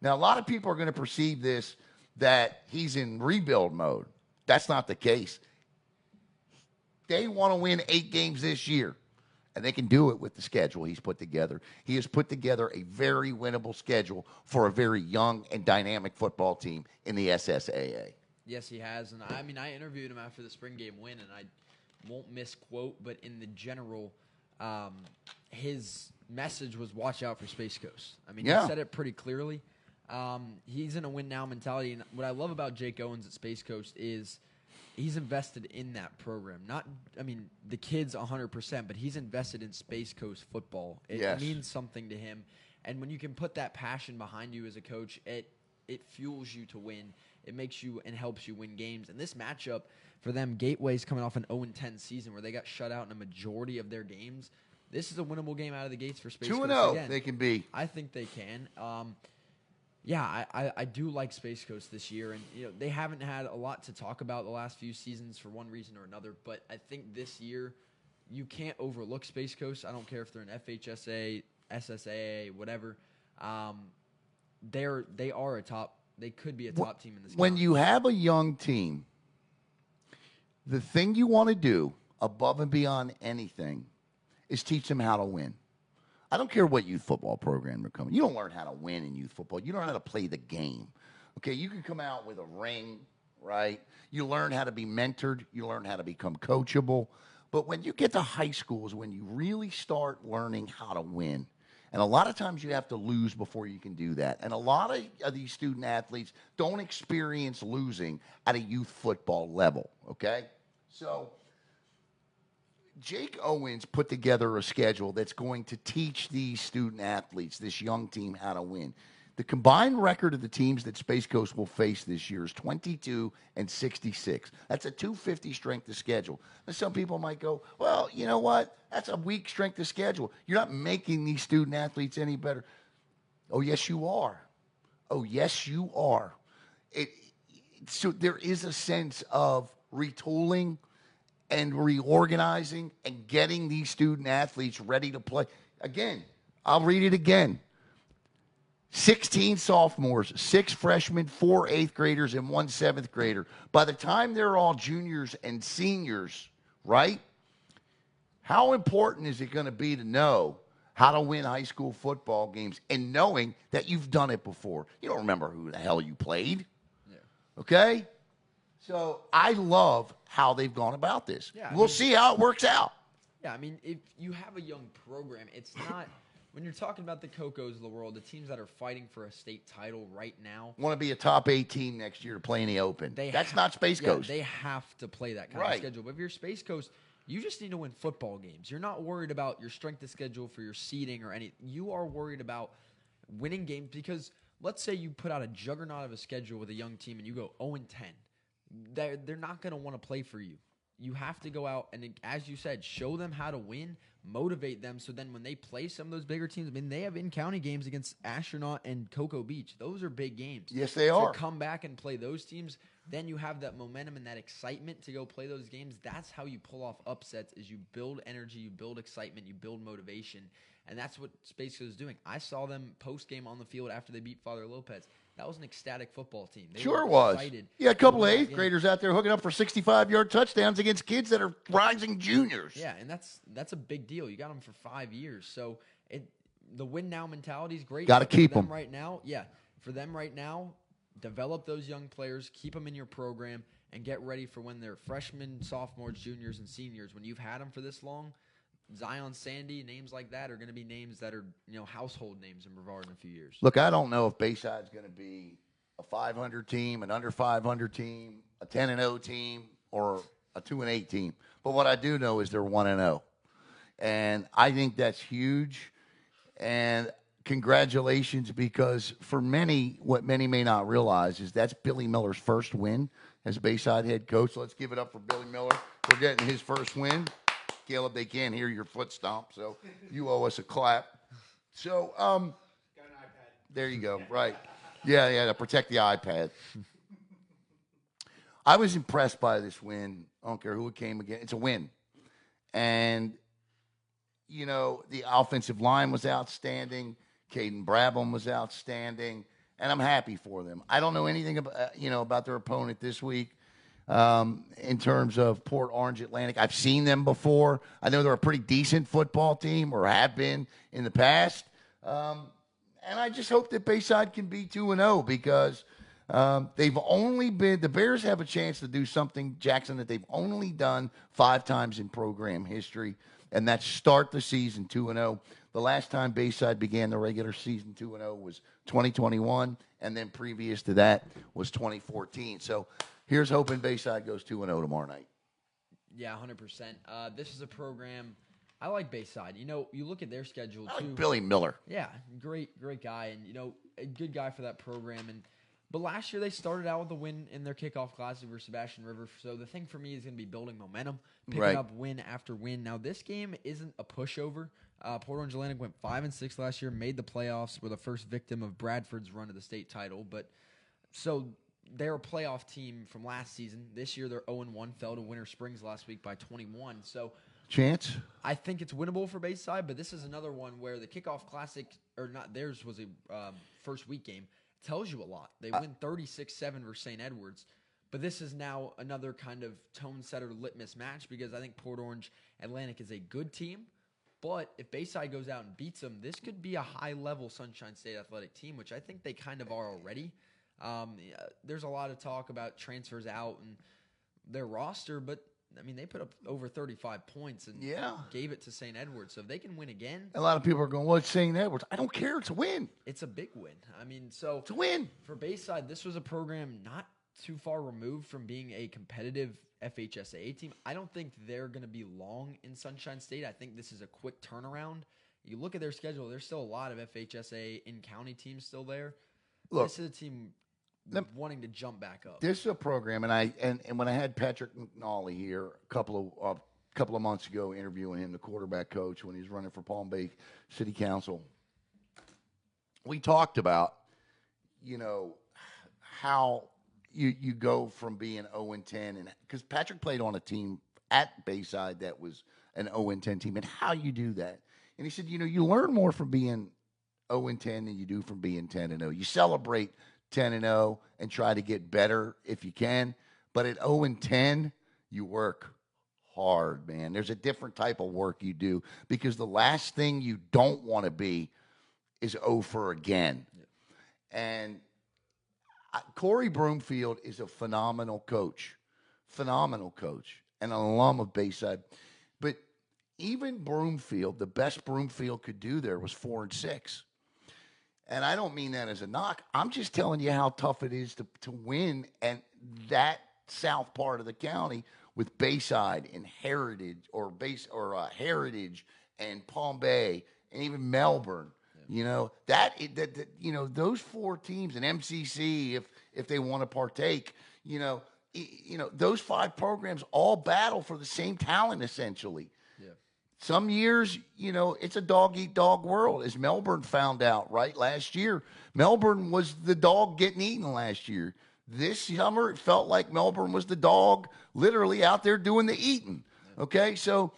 Now, a lot of people are going to perceive this that he's in rebuild mode. That's not the case. They want to win 8 games this year, and they can do it with the schedule he's put together. He has put together a very winnable schedule for a very young and dynamic football team in the SSAA. Yes, he has. And I interviewed him after the spring game win, and I won't misquote, but in the general, his message was watch out for Space Coast. He said it pretty clearly. He's in a win-now mentality. And what I love about Jake Owens at Space Coast is he's invested in that program. The kid's 100%, but he's invested in Space Coast football. It means something to him. And when you can put that passion behind you as a coach, it fuels you to win. It makes you and helps you win games. And this matchup for them, Gateway's coming off an 0-10 season where they got shut out in a majority of their games. this is a winnable game out of the gates for Space 2-0 Coast again. they can be. I think they can. Yeah, I do like Space Coast this year, and they haven't had a lot to talk about the last few seasons for one reason or another. But I think this year you can't overlook Space Coast. I don't care if they're an FHSAA, SSAA, whatever. They are a top. They could be a top team in this. When you have a young team, the thing you want to do above and beyond anything is teach them how to win. I don't care what youth football program they're coming. You don't learn how to win in youth football. You learn how to play the game. Okay, you can come out with a ring, right? You learn how to be mentored. You learn how to become coachable. But when you get to high school is when you really start learning how to win. And a lot of times you have to lose before you can do that. And a lot of these student athletes don't experience losing at a youth football level, okay? So Jake Owens put together a schedule that's going to teach these student athletes, this young team, how to win. The combined record of the teams that Space Coast will face this year is 22-66. That's a 250 strength of schedule. And some people might go, well, you know what? That's a weak strength of schedule. You're not making these student athletes any better. Oh, yes, you are. Oh, yes, you are. So there is a sense of retooling and reorganizing and getting these student athletes ready to play. Again, I'll read it again. 16 sophomores, 6 freshmen, 4 eighth graders, and 1 seventh grader. By the time they're all juniors and seniors, right? How important is it going to be to know how to win high school football games and knowing that you've done it before? You don't remember who the hell you played. Yeah. Okay? So I love how they've gone about this. Yeah, we'll see how it works out. Yeah, I mean, if you have a young program, it's not – when you're talking about the Cocos of the world, the teams that are fighting for a state title right now. Want to be a top 8 team next year to play in the Open. That's not Space Coast. They have to play that kind of schedule. But if you're Space Coast, you just need to win football games. You're not worried about your strength of schedule for your seeding or anything. You are worried about winning games because let's say you put out a juggernaut of a schedule with a young team and you go 0-10. They're not going to want to play for you. You have to go out and, as you said, show them how to win, motivate them, so then when they play some of those bigger teams, I mean, they have in-county games against Astronaut and Cocoa Beach. Those are big games. Yes, they are. So come back and play those teams. Then you have that momentum and that excitement to go play those games. That's how you pull off upsets is you build energy, you build excitement, you build motivation. And that's what Space Coast is doing. I saw them post-game on the field after they beat Father Lopez. That was an ecstatic football team. They sure was. Excited. Yeah, a couple of eighth graders out there hooking up for 65-yard touchdowns against kids that are rising juniors. Yeah, and that's a big deal. You got them for 5 years. So the win now mentality is great. Got to keep them right now. Yeah, for them right now, develop those young players, keep them in your program, and get ready for when they're freshmen, sophomores, juniors, and seniors. When you've had them for this long, Zion, Sandy, names like that are going to be names that are, household names in Brevard in a few years. Look, I don't know if Bayside's going to be a 500 team, an under 500 team, a 10-0 team, or a 2-8 team. But what I do know is they're 1-0. And I think that's huge. And congratulations, because for many, what many may not realize is that's Billy Miller's first win as Bayside head coach. Let's give it up for Billy Miller for getting his first win. Caleb, they can't hear your foot stomp, so you owe us a clap. So, got an iPad. There you go. Right. Yeah, to protect the iPad. I was impressed by this win. I don't care who it came against. It's a win. And, the offensive line was outstanding. Caden Brabham was outstanding. And I'm happy for them. I don't know anything about their opponent this week. In terms of Port Orange Atlantic. I've seen them before. I know they're a pretty decent football team, or have been in the past. And I just hope that Bayside can be 2-0 because they've only been – the Bears have a chance to do something, Jackson, that they've only done 5 times in program history, and that's start the season 2-0. The last time Bayside began the regular season 2-0 was 2021, and then previous to that was 2014. So – here's hoping Bayside goes 2-0 tomorrow night. Yeah, 100%. This is a program I like Bayside. You look at their schedule I too. like Billy Miller. Yeah, great guy, and a good guy for that program. But last year they started out with a win in their kickoff classic over Sebastian River. So the thing for me is going to be building momentum, picking up win after win. Now this game isn't a pushover. Port Orange Atlantic went 5-6 last year, made the playoffs, were the first victim of Bradford's run to the state title. But so they're a playoff team from last season. This year they're 0-1, fell to Winter Springs last week by 21. So chance? I think it's winnable for Bayside, but this is another one where the kickoff classic, or not theirs, was a first week game. Tells you a lot. They win 36-7 versus St. Edwards. But this is now another kind of tone-setter litmus match because I think Port Orange Atlantic is a good team. But if Bayside goes out and beats them, this could be a high-level Sunshine State athletic team, which I think they kind of are already. There's a lot of talk about transfers out and their roster, but I mean, they put up over 35 points and gave it to St. Edwards. So if they can win again. A lot of people are going, well, it's St. Edwards. I don't care. It's a win. It's a big win. I mean, so. It's a win. For Bayside, this was a program not too far removed from being a competitive FHSAA team. I don't think they're going to be long in Sunshine State. I think this is a quick turnaround. You look at their schedule, there's still a lot of FHSAA in-county teams still there. Look, this is a team wanting to jump back up. This is a program, and when I had Patrick McNally here a couple of months ago, interviewing him, the quarterback coach, when he was running for Palm Bay City Council, we talked about, how you go from being 0-10, and because Patrick played on a team at Bayside that was an 0-10 team, and how you do that. And he said, you learn more from being 0-10 than you do from being 10-0. You celebrate 10-0 and try to get better if you can. But at 0-10, you work hard, man. There's a different type of work you do because the last thing you don't want to be is 0 for again. Yeah. And Corey Broomfield is a phenomenal coach, an alum of Bayside. But even Broomfield, the best Broomfield could do there was 4-6. And I don't mean that as a knock. I'm just telling you how tough it is to win and that south part of the county with Bayside and Heritage Heritage and Palm Bay and even Melbourne. Those four teams and MCC if they want to partake, those five programs all battle for the same talent essentially. Yeah. Some years, it's a dog-eat-dog world, as Melbourne found out, right, last year. Melbourne was the dog getting eaten last year. This summer, it felt like Melbourne was the dog literally out there doing the eating, okay? So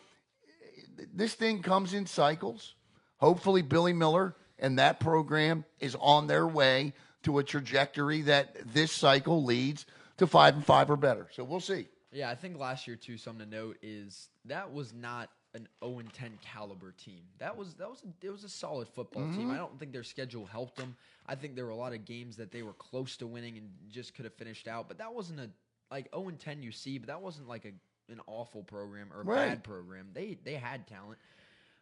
this thing comes in cycles. Hopefully Billy Miller and that program is on their way to a trajectory that this cycle leads to 5-5 or better. So we'll see. Yeah, I think last year, too, something to note is that was not an 0-10 caliber team. It was a solid football team. I don't think their schedule helped them. I think there were a lot of games that they were close to winning and just could have finished out. But that wasn't 0-10 you see, but that wasn't like an awful program or a bad program. They had talent.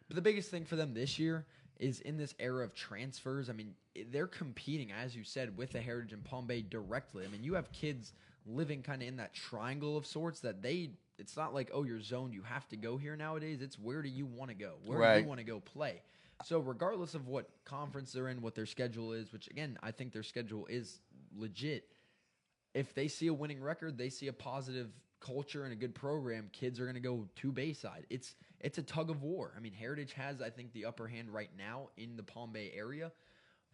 But the biggest thing for them this year is in this era of transfers. I mean, they're competing, as you said, with the Heritage and Palm Bay directly. I mean, you have kids living kind of in that triangle of sorts that it's not like, oh, you're zoned, you have to go here nowadays. It's where do you want to go? Where do you want to go play? So regardless of what conference they're in, what their schedule is, which, again, I think their schedule is legit, if they see a winning record, they see a positive culture and a good program, kids are going to go to Bayside. It's a tug of war. I mean, Heritage has, I think, the upper hand right now in the Palm Bay area.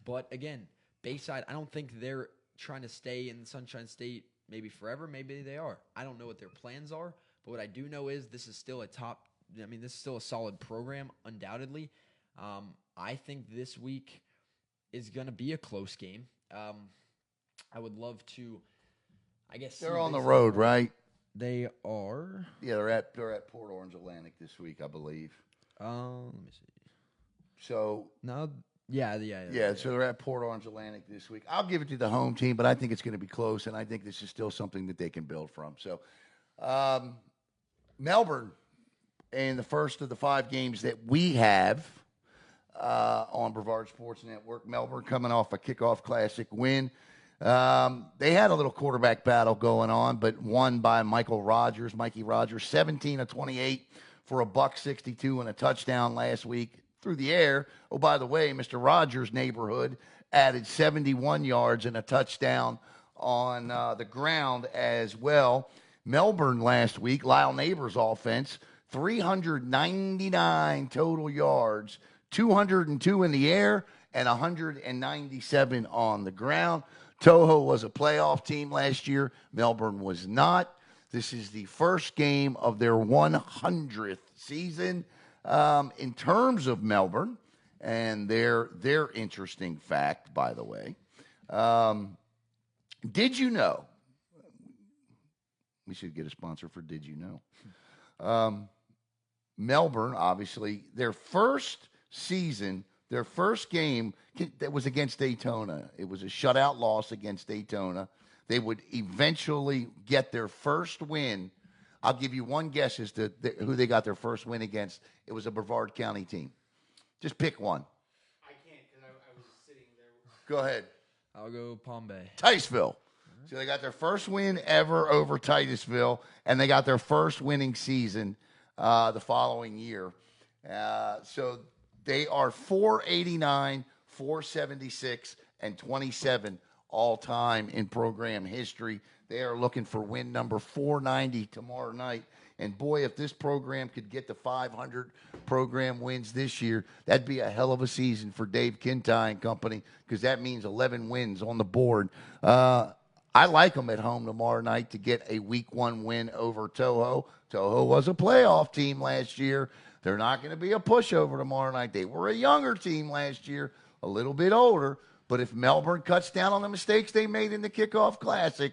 But, again, Bayside, I don't think they're trying to stay in Sunshine State maybe forever. Maybe they are. I don't know what their plans are. But what I do know is this is still this is still a solid program, undoubtedly. I think this week is going to be a close game. I would love to, I guess. They're on the road, right? They are. Yeah, they're at Port Orange Atlantic this week, I believe. Let me see. So no, yeah. So they're at Port Orange Atlantic this week. I'll give it to the home team, but I think it's going to be close, and I think this is still something that they can build from. So, Melbourne, in the first of the 5 games that we have on Brevard Sports Network, Melbourne coming off a kickoff classic win. They had a little quarterback battle going on, but won by Mikey Rogers, 17 of 28 for $162 and a touchdown last week. through the air. Oh, by the way, Mr. Rogers' neighborhood added 71 yards and a touchdown on the ground as well. Melbourne last week, Lyle Neighbors' offense, 399 total yards, 202 in the air, and 197 on the ground. Toho was a playoff team last year. Melbourne was not. This is the first game of their 100th season. In terms of Melbourne and their interesting fact, by the way, did you know? We should get a sponsor for Did You Know? Melbourne, obviously, their first season, their first game that was against Daytona. It was a shutout loss against Daytona. They would eventually get their first win. I'll give you one guess as to who they got their first win against. It was a Brevard County team. Just pick one. I can't because I was sitting there. Go ahead. I'll go Palm Bay. Titusville. So they got their first win ever over Titusville, and they got their first winning season the following year. So they are 489, 476, and 27 all-time in program history. They are looking for win number 490 tomorrow night. And, boy, if this program could get to 500 program wins this year, that'd be a hell of a season for Dave Kintai and company because that means 11 wins on the board. I like them at home tomorrow night to get a week 1 win over Toho. Toho was a playoff team last year. They're not going to be a pushover tomorrow night. They were a younger team last year, a little bit older. But if Melbourne cuts down on the mistakes they made in the Kickoff Classic,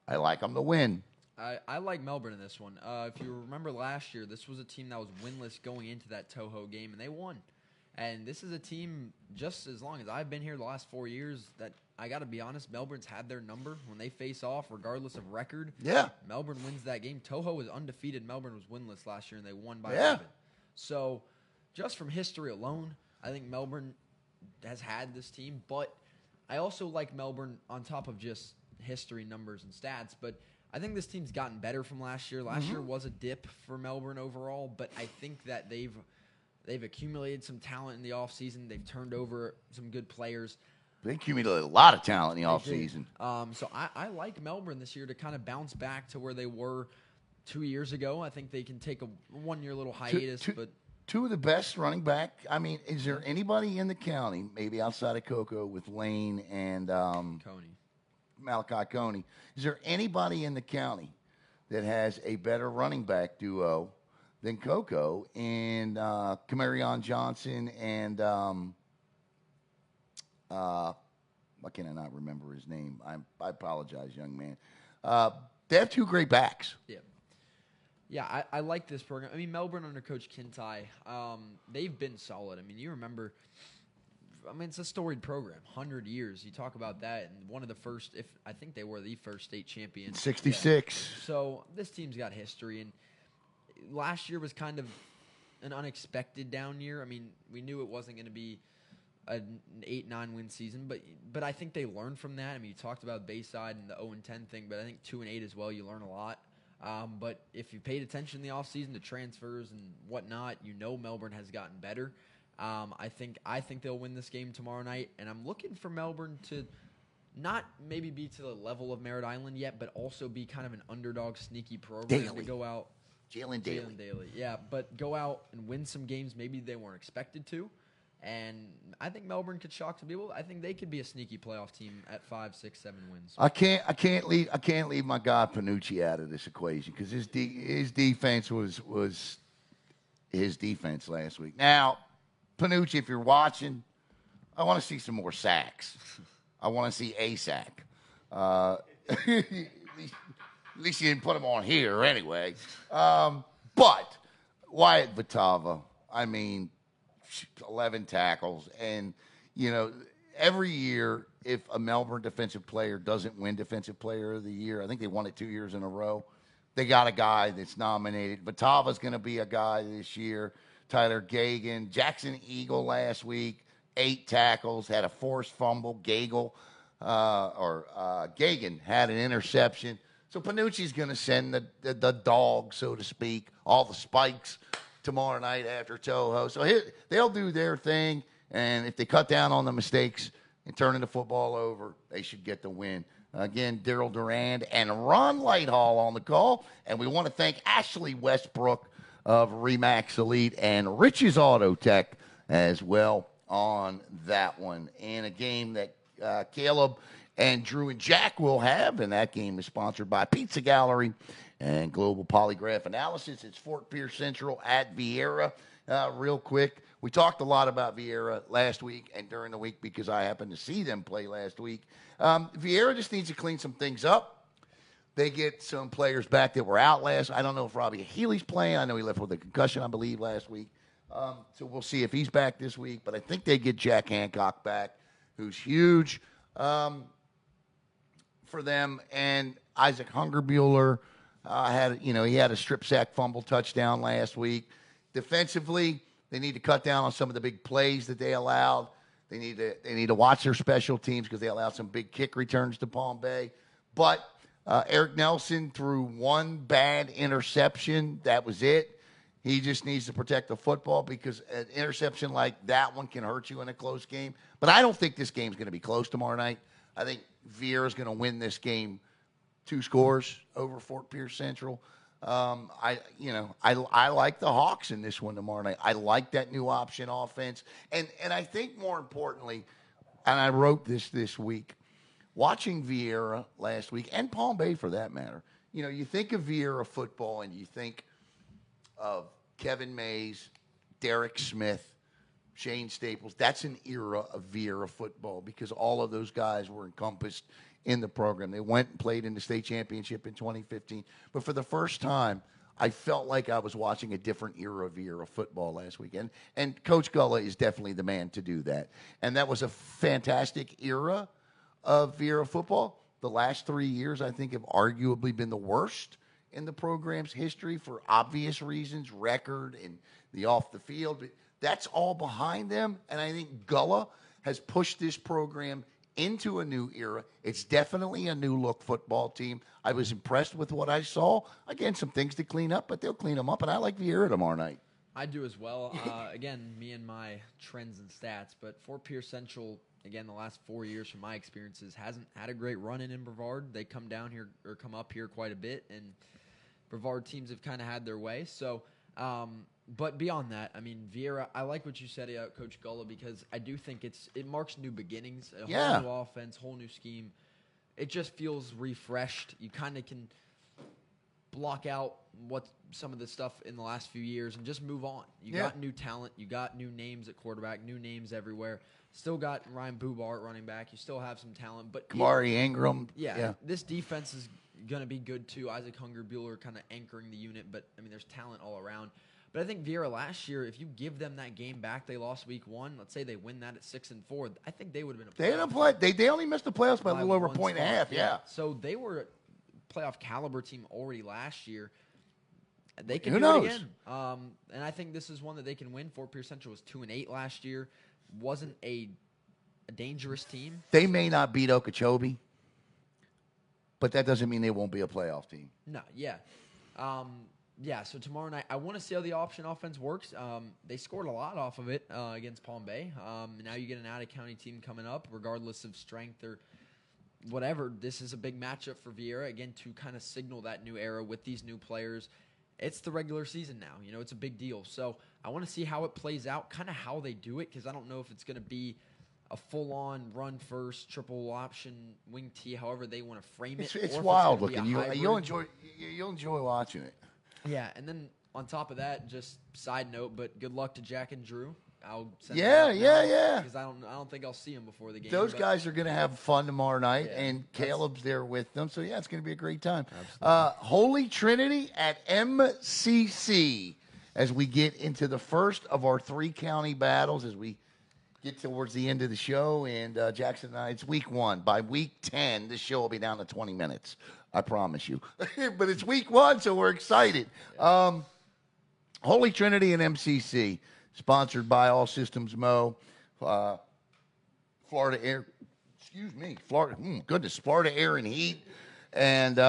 I like them to win. I like Melbourne in this one. If you remember last year, this was a team that was winless going into that Toho game, and they won. And this is a team, just as long as I've been here the last 4 years, that I got to be honest, Melbourne's had their number when they face off, regardless of record. Yeah. Melbourne wins that game. Toho was undefeated. Melbourne was winless last year, and they won by 11. So, just from history alone, I think Melbourne has had this team. But I also like Melbourne on top of just history, numbers, and stats. But I think this team's gotten better from last year. Last year was a dip for Melbourne overall, but I think that they've accumulated some talent in the offseason. They've turned over some good players. They accumulated a lot of talent in the offseason. So I like Melbourne this year to kind of bounce back to where they were 2 years ago. I think they can take a 1 year little hiatus. But two of the best running back. I mean, is there anybody in the county, maybe outside of Coco with Lane and Malachi Coney, is there anybody in the county that has a better running back duo than Coco and Camarion Johnson and why can I not remember his name? I apologize, young man. They have two great backs. Yeah, I like this program. I mean, Melbourne under Coach Kintai, they've been solid. I mean, you remember, it's a storied program, 100 years. You talk about that, and one of the first, I think they were the first state champion. 66. Yeah. So this team's got history, and last year was kind of an unexpected down year. I mean, we knew it wasn't going to be an 8-9 win season, but I think they learned from that. I mean, you talked about Bayside and the 0-10 thing, but I think 2-8 as well, you learn a lot. But if you paid attention in the offseason to transfers and whatnot, Melbourne has gotten better. I think they'll win this game tomorrow night, and I'm looking for Melbourne to not maybe be to the level of Merritt Island yet, but also be kind of an underdog, sneaky program to go out. Jalen Daly. Yeah, but go out and win some games maybe they weren't expected to. And I think Melbourne could shock some people. I think they could be a sneaky playoff team at 5, 6, 7 wins. I can't leave my guy Panucci out of this equation because his defense was his defense last week. Now, Panucci, if you're watching, I want to see some more sacks. I want to see a sack. At least you didn't put him on here anyway. But Wyatt Vitava, 11 tackles. And, every year, if a Melbourne defensive player doesn't win Defensive Player of the Year, I think they won it 2 years in a row, they got a guy that's nominated. Vitava's going to be a guy this year. Tyler Gagan. Jackson Eagle last week, 8 tackles, had a forced fumble. Gagan had an interception. So Panucci's going to send the dog, so to speak, all the spikes tomorrow night after Toho. So they'll do their thing, and if they cut down on the mistakes and turning the football over, they should get the win. Again, Daryl Durand and Ron Lighthall on the call, and we want to thank Ashley Westbrook of Remax Elite and Rich's Auto Tech as well on that one. And a game that Caleb and Drew and Jack will have, and that game is sponsored by Pizza Gallery and Global Polygraph Analysis. It's Fort Pierce Central at Viera. Real quick, we talked a lot about Viera last week and during the week because I happened to see them play last week. Viera just needs to clean some things up. They get some players back that were out last. I don't know if Robbie Healy's playing. I know he left with a concussion, I believe, last week. So we'll see if he's back this week. But I think they get Jack Hancock back, who's huge for them. And Isaac Hungerbuehler he had a strip sack fumble touchdown last week. Defensively, they need to cut down on some of the big plays that they allowed. They need to watch their special teams because they allowed some big kick returns to Palm Bay. But Eric Nelson threw one bad interception. That was it. He just needs to protect the football because an interception like that one can hurt you in a close game. But I don't think this game's going to be close tomorrow night. I think Viera's going to win this game 2 scores over Fort Pierce Central. I like the Hawks in this one tomorrow night. I like that new option offense. And I think more importantly, and I wrote this week, watching Viera last week, and Palm Bay for that matter, you think of Viera football and you think of Kevin Mays, Derek Smith, Shane Staples. That's an era of Viera football because all of those guys were encompassed in the program. They went and played in the state championship in 2015. But for the first time, I felt like I was watching a different era of Viera football last weekend. And Coach Gullah is definitely the man to do that. And that was a fantastic era of Viera football. The last 3 years, I think, have arguably been the worst in the program's history for obvious reasons, record and the off the field. But that's all behind them. And I think Gullah has pushed this program into a new era. It's definitely a new look football team. I was impressed with what I saw. Again, some things to clean up, but they'll clean them up. And I like Viera tomorrow night. I do as well. Again, me and my trends and stats, but Fort Pierce Central, again, the last 4 years from my experiences, hasn't had a great run in Brevard. They come down here or come up here quite a bit, and Brevard teams have kind of had their way. So, but beyond that, I mean, Viera, I like what you said about Coach Gullah because I do think it marks new beginnings, a whole new offense, whole new scheme. It just feels refreshed. You kind of can block out what some of the stuff in the last few years and just move on. You got new talent. You got new names at quarterback, new names everywhere. Still got Ryan Bubar at running back. You still have some talent. But Kamari Ingram. Yeah, this defense is going to be good too. Isaac Hungerbuehler kind of anchoring the unit. But, I mean, there's talent all around. But I think Viera last year, if you give them that game back, they lost week 1. Let's say they win that at 6-4. I think they would have been a playoff. They only missed the playoffs by a little over a point and a half. Yeah. So they were a playoff caliber team already last year. They can Who do knows? it again. And I think this is one that they can win. Fort Pierce Central was 2-8 last year. Wasn't a dangerous team. They may not beat Okeechobee, but that doesn't mean they won't be a playoff team. No, yeah. So tomorrow night, I want to see how the option offense works. They scored a lot off of it against Palm Bay. Now you get an out-of-county team coming up, regardless of strength or whatever. This is a big matchup for Viera, again, to kind of signal that new era with these new players. It's the regular season now. You know, it's a big deal. So I want to see how it plays out, kind of how they do it, because I don't know if it's going to be a full-on run-first, triple option, wing T, however they want to frame it. It's wild looking. You'll enjoy watching it. Yeah, and then on top of that, just side note, but good luck to Jack and Drew. I'll send Yeah. Because I don't think I'll see them before the game. Those guys are going to have fun tomorrow night, and Caleb's there with them. So, it's going to be a great time. Holy Trinity at MCC as we get into the first of our 3 county battles as we get towards the end of the show. And Jackson and I, it's week 1. By week 10, this show will be down to 20 minutes. I promise you. But it's week 1, so we're excited. Holy Trinity and MCC. Sponsored by All Systems Mo, Florida Air. Florida Air and Heat, and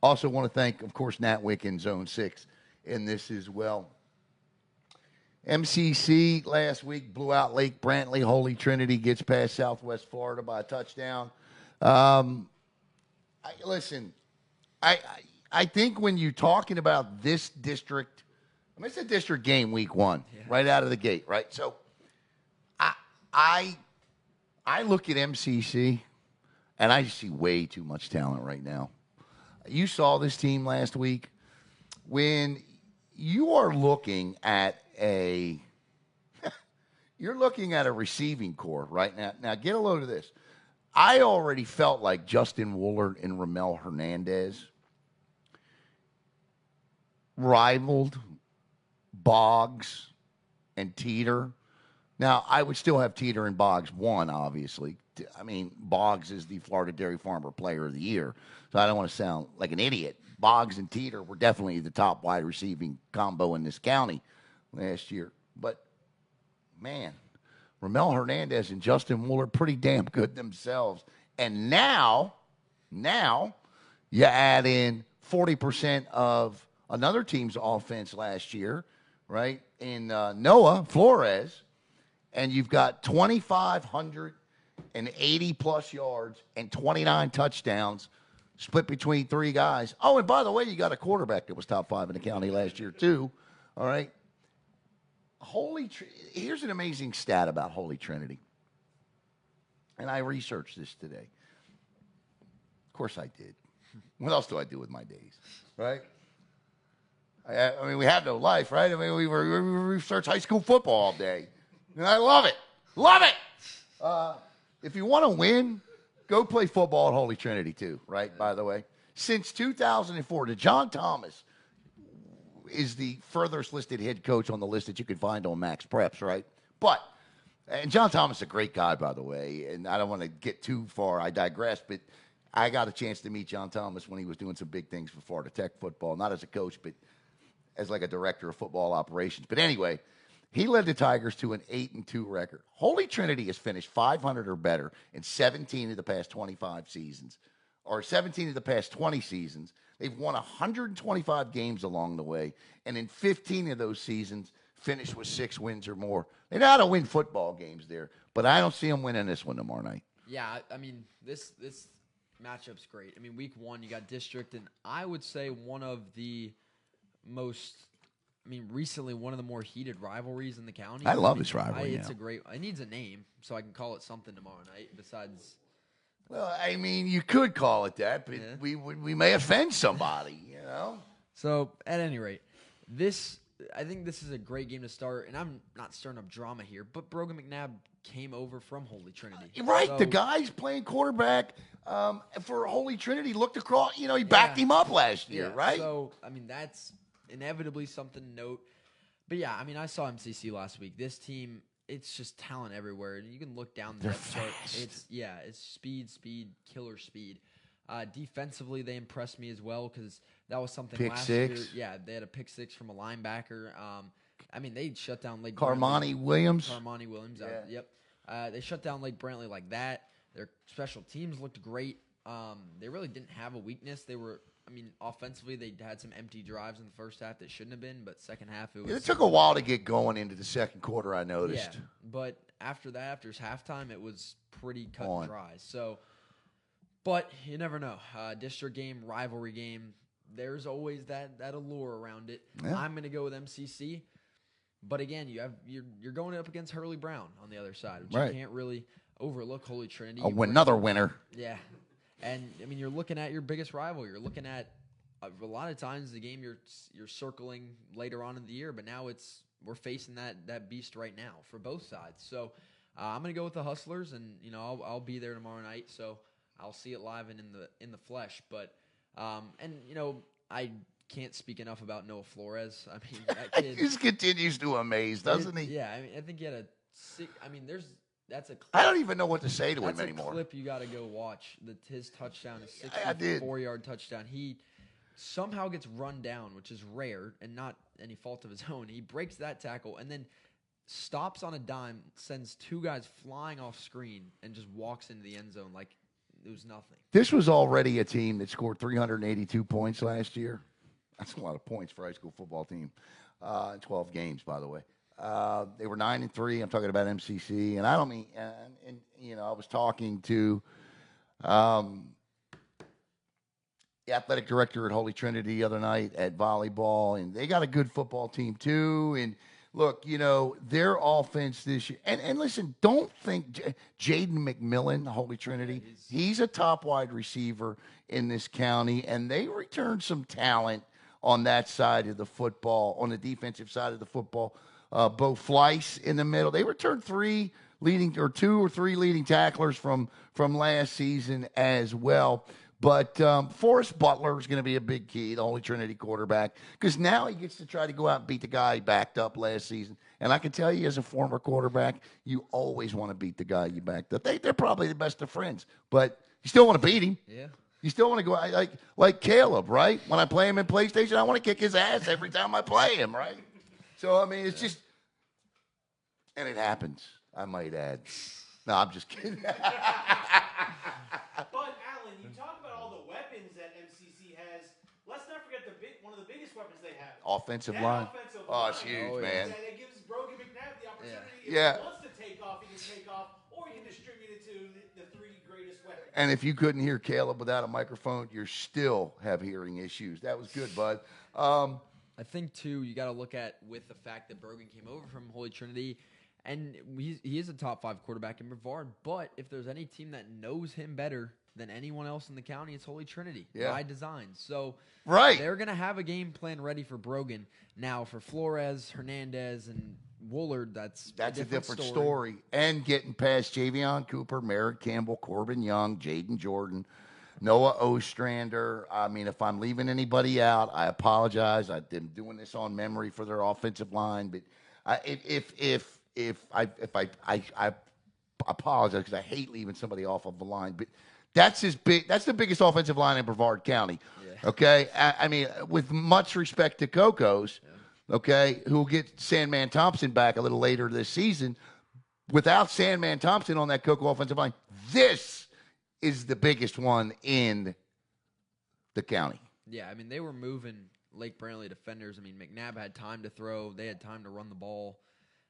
also want to thank, of course, NATWICK in Zone 6 in this as well. MCC last week blew out Lake Brantley. Holy Trinity gets past Southwest Florida by a touchdown. I think when you're talking about this district, it's a district game week one, right out of the gate, right? So I look at MCC, and I see way too much talent right now. You saw this team last week. When you are looking at you're looking at a receiving core right now. Now, get a load of this. I already felt like Justin Woolard and Ramel Hernandez rivaled Boggs and Teeter. Now, I would still have Teeter and Boggs one, obviously. I mean, Boggs is the Florida Dairy Farmer Player of the Year, so I don't want to sound like an idiot. Boggs and Teeter were definitely the top wide receiving combo in this county last year. But, man, Ramel Hernandez and Justin Woolard pretty damn good themselves. And now you add in 40% of another team's offense last year, right, in Noah Flores, and you've got 2,580-plus yards and 29 touchdowns split between three guys. Oh, and by the way, you got a quarterback that was top 5 in the county last year, too. All right. Here's an amazing stat about Holy Trinity. And I researched this today. Of course I did. What else do I do with my days, right? I mean, we have no life, right? I mean, we research high school football all day. And I love it. Love it. If you want to win, go play football at Holy Trinity, too, right, by the way. Since 2004, John Thomas is the furthest listed head coach on the list that you can find on Max Preps, right? And John Thomas is a great guy, by the way, and I don't want to get too far. I digress, but I got a chance to meet John Thomas when he was doing some big things for Florida Tech football, not as a coach, but as like a director of football operations. But anyway, he led the Tigers to an 8-2 record. Holy Trinity has finished 500 or better in 17 of the past 25 seasons, or 17 of the past 20 seasons. They've won 125 games along the way, and in 15 of those seasons, finished with 6 wins or more. They know how to win football games there, but I don't see them winning this one tomorrow night. Yeah, I mean, this matchup's great. I mean, week one, you got district, and I would say one of the recently one of the more heated rivalries in the county. I love this rivalry. It's a great. It needs a name, so I can call it something tomorrow night besides. Well, I mean, you could call it that, but we may offend somebody, you know. So, at any rate, I think this is a great game to start, and I'm not stirring up drama here, but Brogan McNabb came over from Holy Trinity. Right, so, the guy's playing quarterback for Holy Trinity. Looked across, he backed him up last year, right? So, I mean, that's inevitably something to note. But, yeah, I mean, I saw MCC last week. This team, it's just talent everywhere. And you can look down the depth chart. It's speed, killer speed. Defensively, they impressed me as well because that was something last year. Yeah, they had a pick six from a linebacker. I mean, they shut down Lake Carmani Williams. Yep. They shut down Lake Brantley like that. Their special teams looked great. They really didn't have a weakness. Offensively, they had some empty drives in the first half that shouldn't have been, but second half it took a while to get going into the second quarter, I noticed. Yeah, but after that, after halftime, it was pretty cut and dry. So, but you never know. District game, rivalry game, there's always that allure around it. Yeah. I'm going to go with MCC. But again, you're going up against Hurley Brown on the other side, which you can't really overlook. Holy Trinity. Another winner. Yeah. And, I mean, you're looking at your biggest rival. You're looking at a lot of times the game you're circling later on in the year, but now we're facing that beast right now for both sides. So I'm going to go with the Hustlers, and, I'll be there tomorrow night, so I'll see it live and in the flesh. But, I can't speak enough about Noah Flores. I mean, that kid. He just continues to amaze, doesn't he? Yeah, I think he had that's a clip. I don't even know what to say to him anymore. That's a clip you got to go watch. His touchdown is 64-yard touchdown. He somehow gets run down, which is rare and not any fault of his own. He breaks that tackle and then stops on a dime, sends 2 guys flying off screen, and just walks into the end zone like it was nothing. This was already a team that scored 382 points last year. That's a lot of points for a high school football team. 12 games, by the way. They were 9-3. I'm talking about MCC, and I don't mean. And I was talking to the athletic director at Holy Trinity the other night at volleyball, and they got a good football team too. And look, their offense this year. And listen, don't think Jaden McMillan, Holy Trinity. He's a top wide receiver in this county, and they returned some talent on that side of the football, on the defensive side of the football. Bo Fleiss in the middle. They returned 2 or 3 leading tacklers from last season as well. But Forrest Butler is going to be a big key, the Holy Trinity quarterback, because now he gets to try to go out and beat the guy he backed up last season. And I can tell you, as a former quarterback, you always want to beat the guy you backed up. They're probably the best of friends, but you still want to beat him. Yeah. You still want to go like Caleb, right? When I play him in PlayStation, I want to kick his ass every time I play him, right? So, I mean, it's just – and it happens, I might add. No, I'm just kidding. But, Alan, you talk about all the weapons that MCC has. Let's not forget one of the biggest weapons they have. Offensive That line. offensive Oh, line. it's huge, man. And it gives Brogan McNabb the opportunity. If Yeah. he wants to take off, he can take off, or he can distribute it to the 3 greatest weapons. And if you couldn't hear Caleb without a microphone, you still have hearing issues. That was good, bud. I think, too, you got to look at with the fact that Brogan came over from Holy Trinity, and he is a top 5 quarterback in Brevard, but if there's any team that knows him better than anyone else in the county, it's Holy Trinity by design. So they're going to have a game plan ready for Brogan. Now, for Flores, Hernandez, and Woolard, that's a different story. And getting past Javion Cooper, Merritt Campbell, Corbin Young, Jaden Jordan, Noah Ostrander. I mean, if I'm leaving anybody out, I apologize. I've been doing this on memory for their offensive line, but if I apologize because I hate leaving somebody off of the line, but that's the biggest offensive line in Brevard County. Yeah. Okay, I mean, with much respect to Coco's, okay, who will get Sandman Thompson back a little later this season. Without Sandman Thompson on that Coco offensive line, this is the biggest one in the county. Yeah, I mean, they were moving Lake Brantley defenders. I mean, McNabb had time to throw. They had time to run the ball.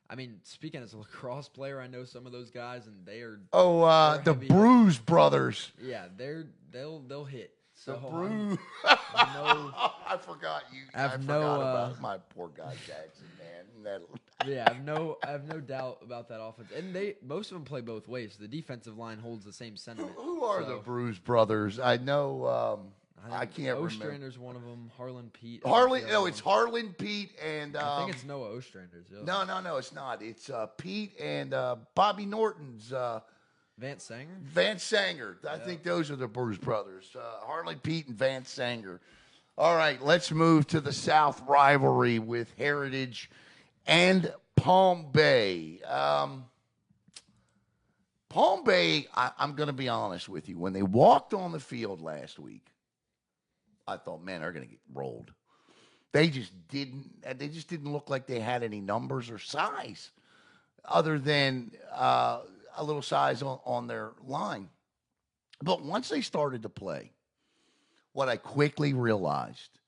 I mean, speaking as a lacrosse player, I know some of those guys, and they are. The Bruise brothers. Yeah, they'll hit. So the Bruise. I forgot you. I forgot about my poor guy Jackson, man. Yeah, I have no doubt about that offense, and most of them play both ways. The defensive line holds the same sentiment. Who are the Bruise brothers? I know. I can't remember. Ostrander's one of them. Harlan Pete. It's Harlan Pete and. I think it's Noah Ostrander's. Yeah. No, it's not. It's Pete and Bobby Norton's. Vance Sanger? Vance Sanger. I think those are the Bruise brothers. Harlan Pete and Vance Sanger. All right, let's move to the South rivalry with Heritage and Palm Bay. Palm Bay, I'm going to be honest with you. When they walked on the field last week, I thought, man, they're going to get rolled. They just didn't look like they had any numbers or size other than a little size on their line. But once they started to play, what I quickly realized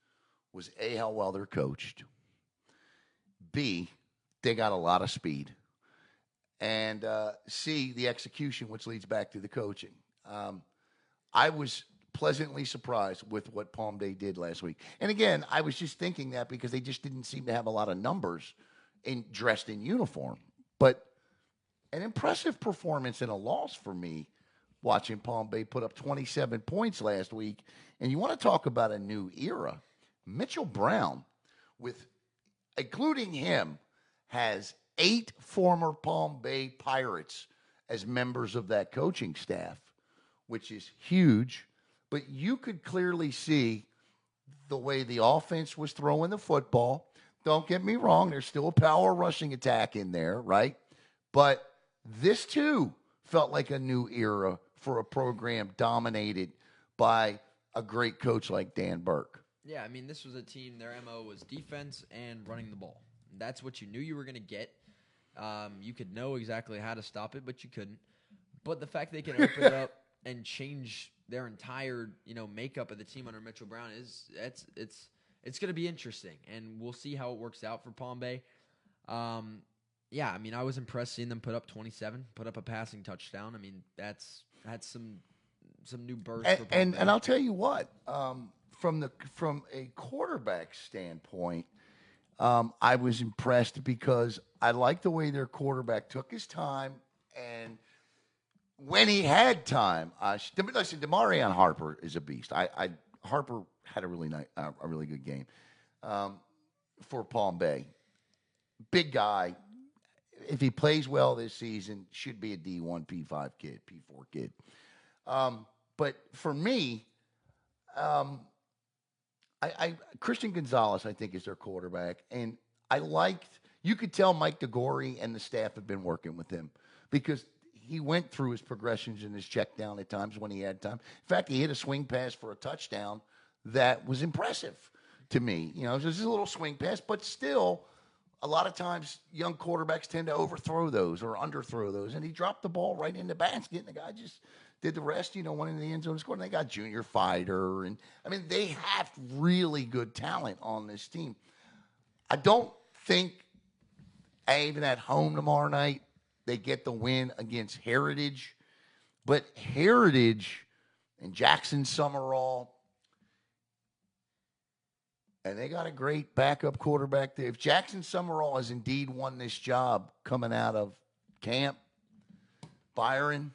was A, how well they're coached. B, they got a lot of speed. And C, the execution, which leads back to the coaching. I was pleasantly surprised with what Palm Bay did last week. And again, I was just thinking that because they just didn't seem to have a lot of numbers dressed in uniform. But an impressive performance and a loss for me watching Palm Bay put up 27 points last week. And you want to talk about a new era. Mitchell Brown, including him, has 8 former Palm Bay Pirates as members of that coaching staff, which is huge. But you could clearly see the way the offense was throwing the football. Don't get me wrong, there's still a power rushing attack in there, right? But this, too, felt like a new era for a program dominated by a great coach like Dan Burke. Yeah, I mean, this was a team, their MO was defense and running the ball. That's what you knew you were going to get. You could know exactly how to stop it, but you couldn't. But the fact they can open it up and change their entire, makeup of the team under Mitchell Brown it's it's going to be interesting, and we'll see how it works out for Palm Bay. Yeah, I mean, I was impressed seeing them put up 27, put up a passing touchdown. I mean, that's some new burst for Palm Bay. And I'll tell you what, from a quarterback standpoint, I was impressed because I liked the way their quarterback took his time, and when he had time, listen, Demarion Harper is a beast. Harper had a really good game for Palm Bay. Big guy. If he plays well this season, should be a D1, P5 kid, P4 kid. But for me, Christian Gonzalez, I think, is their quarterback. And you could tell Mike DeGore and the staff have been working with him because he went through his progressions and his check down at times when he had time. In fact, he hit a swing pass for a touchdown that was impressive to me. You know, it was just a little swing pass, but still, a lot of times young quarterbacks tend to overthrow those or underthrow those. And he dropped the ball right in the basket, and the guy just did the rest, went into the end zone and scored. And they got Junior Fighter. And, I mean, they have really good talent on this team. I don't think, even at home tomorrow night, they get the win against Heritage. But Heritage and Jackson Summerall, and they got a great backup quarterback there. If Jackson Summerall has indeed won this job coming out of camp, Byron,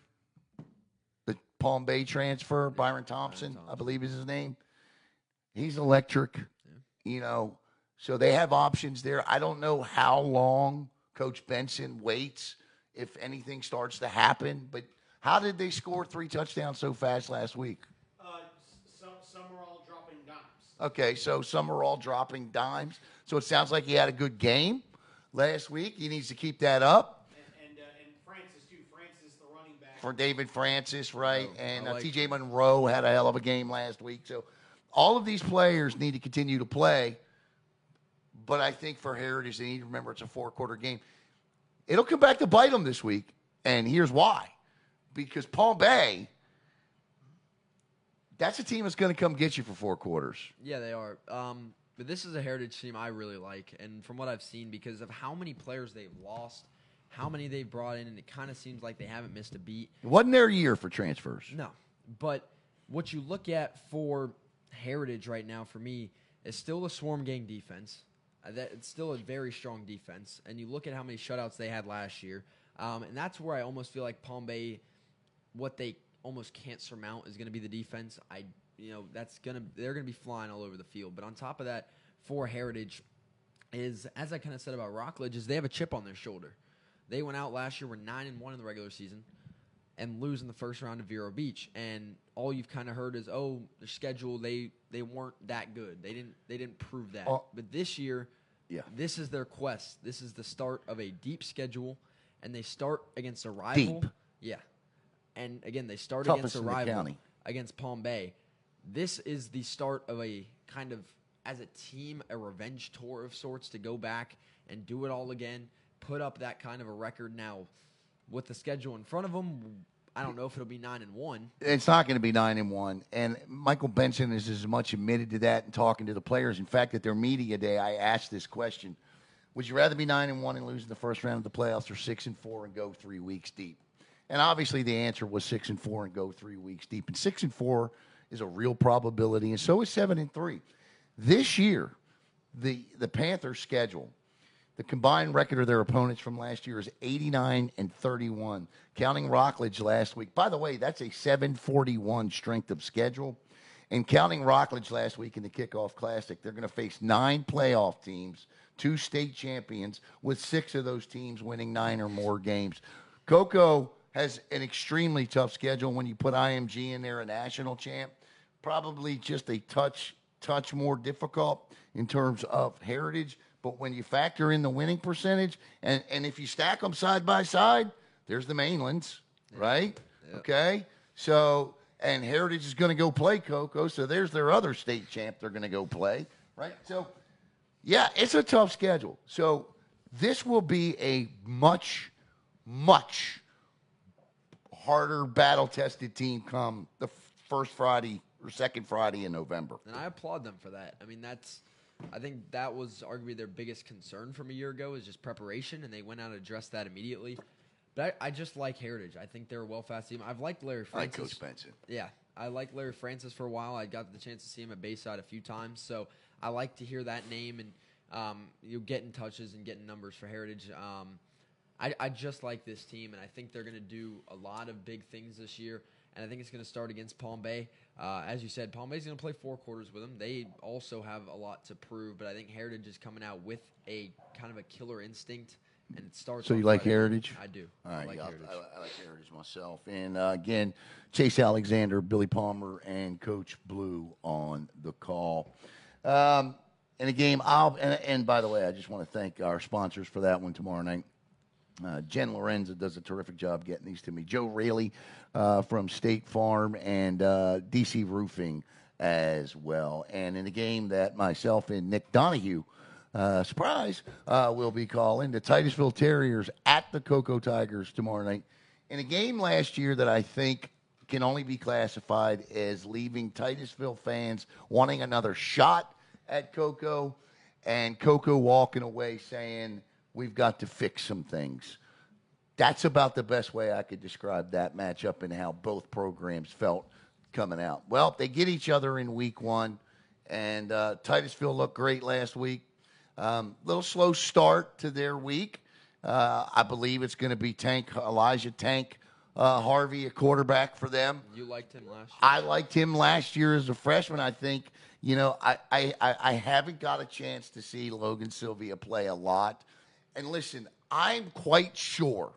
the Palm Bay transfer, Byron Thompson, I believe is his name. He's electric, So they have options there. I don't know how long Coach Benson waits if anything starts to happen. But how did they score 3 touchdowns so fast last week? Summerall dropping dimes. Okay, so Summerall dropping dimes. So it sounds like he had a good game last week. He needs to keep that up. And Francis, too. Francis, the running back. For David Francis, right? And like T.J. Monroe had a hell of a game last week. So all of these players need to continue to play. But I think for Heritage, they need to remember it's a 4-quarter game. It'll come back to bite them this week, and here's why. Because Palm Bay, that's a team that's going to come get you for 4 quarters. Yeah, they are. But this is a Heritage team I really like, and from what I've seen, because of how many players they've lost, how many they've brought in, and it kind of seems like they haven't missed a beat. It wasn't their year for transfers. No. But what you look at for Heritage right now, for me, is still the Swarm Gang defense. It's still a very strong defense. And you look at how many shutouts they had last year. And that's where I almost feel like Palm Bay, what they almost can't surmount is going to be the defense. They're going to be flying all over the field. But on top of that, for Heritage, is, as I kind of said about Rockledge, is they have a chip on their shoulder. They went out last year, were 9-1 in the regular season, and lose in the first round of Vero Beach. And all you've kind of heard is, their schedule, they weren't that good. They didn't prove that. But this year, this is their quest. This is the start of a deep schedule, and they start against a rival. Deep. Yeah. And again, they start Toughest against a in the rival county. against Palm Bay. This is the start of a kind of, as a team, a revenge tour of sorts to go back and do it all again, put up that kind of a record. Now, with the schedule in front of them, I don't know if it'll be 9-1. It's not going to be 9-1. And Michael Benson is as much admitted to that and talking to the players. In fact, at their media day, I asked this question. Would you rather be 9-1 and lose in the first round of the playoffs, or 6-4 and go 3 weeks deep? And obviously the answer was 6-4 and go 3 weeks deep. And 6-4 is a real probability, and so is 7-3. This year, the Panthers' schedule, the combined record of their opponents from last year is 89-31, counting Rockledge last week. By the way, that's a 741 strength of schedule. And counting Rockledge last week in the Kickoff Classic, they're going to face 9 playoff teams, 2 state champions, with 6 of those teams winning 9 or more games. Coco has an extremely tough schedule when you put IMG in there, a national champ. Probably just a touch more difficult in terms of Heritage. But when you factor in the winning percentage, and if you stack them side by side, there's the Mainlands, right? Yep. Okay? So, and Heritage is going to go play Coco, so there's their other state champ they're going to go play, right? So, yeah, it's a tough schedule. So, this will be a much, much harder battle-tested team come the first Friday or second Friday in November. And I applaud them for that. I mean, that's I think that was arguably their biggest concern from a year ago is just preparation, and they went out and addressed that immediately. But I just like Heritage. I think they're a well-fast team. I've liked Larry Francis. I like Coach Benson. Yeah, I liked Larry Francis for a while. I got the chance to see him at Bayside a few times, so I like to hear that name and you getting touches and getting numbers for Heritage. I just like this team, and I think they're going to do a lot of big things this year. And I think it's going to start against Palm Bay. As you said, Palm Bay's going to play 4 quarters with them. They also have a lot to prove, but I think Heritage is coming out with a kind of a killer instinct, and it starts. So you like Heritage? I do. All right, I like Heritage. I like Heritage myself. And again, Chase Alexander, Billy Palmer, and Coach Blue on the call. In a game, and by the way, I just want to thank our sponsors for that one tomorrow night. Jen Lorenza does a terrific job getting these to me. Joe Raley from State Farm and DC Roofing as well. And in a game that myself and Nick Donahue, surprise, will be calling, the Titusville Terriers at the Cocoa Tigers tomorrow night. In a game last year that I think can only be classified as leaving Titusville fans wanting another shot at Cocoa, and Cocoa walking away saying, we've got to fix some things. That's about the best way I could describe that matchup and how both programs felt coming out. Well, they get each other in week 1, and Titusville looked great last week. Little slow start to their week. I believe it's going to be Elijah Tank Harvey, a quarterback for them. You liked him last year? I liked him last year as a freshman. I think, I haven't got a chance to see Logan Sylvia play a lot. And listen, I'm quite sure,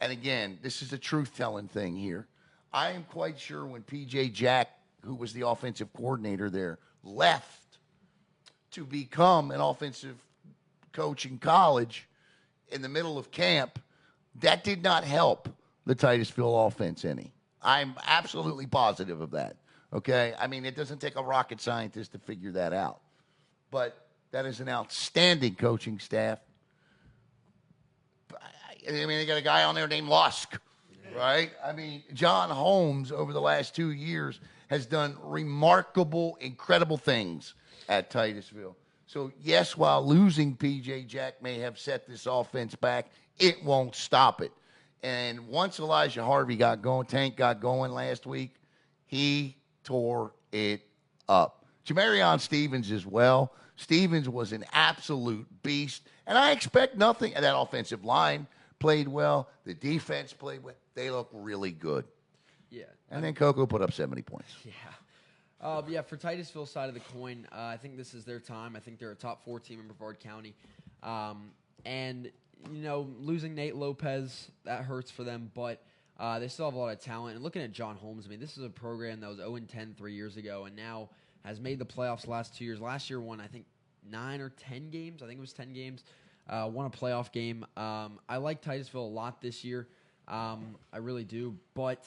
and again, this is a truth-telling thing here, I am quite sure when P.J. Jack, who was the offensive coordinator there, left to become an offensive coach in college in the middle of camp, that did not help the Titusville offense any. I'm absolutely positive of that, okay? I mean, it doesn't take a rocket scientist to figure that out. But that is an outstanding coaching staff. I mean, they got a guy on there named Lusk, right? I mean, John Holmes over the last 2 years has done remarkable, incredible things at Titusville. So, yes, while losing P.J. Jack may have set this offense back, it won't stop it. And once Elijah Harvey Tank got going last week, he tore it up. Jamarion Stevens as well. Stevens was an absolute beast. And I expect nothing. And that offensive line played well. The defense played well. They look really good. Yeah. And then Cocoa put up 70 points. Yeah. For Titusville's side of the coin, I think this is their time. I think they're a top 4 team in Brevard County. And, losing Nate Lopez, that hurts for them. But they still have a lot of talent. And looking at John Holmes, I mean, this is a program that was 0-10 3 years ago and now has made the playoffs the last 2 years. Last year won, I think, 9 or 10 games. I think it was 10 games. Won a playoff game. I like Titusville a lot this year. I really do. But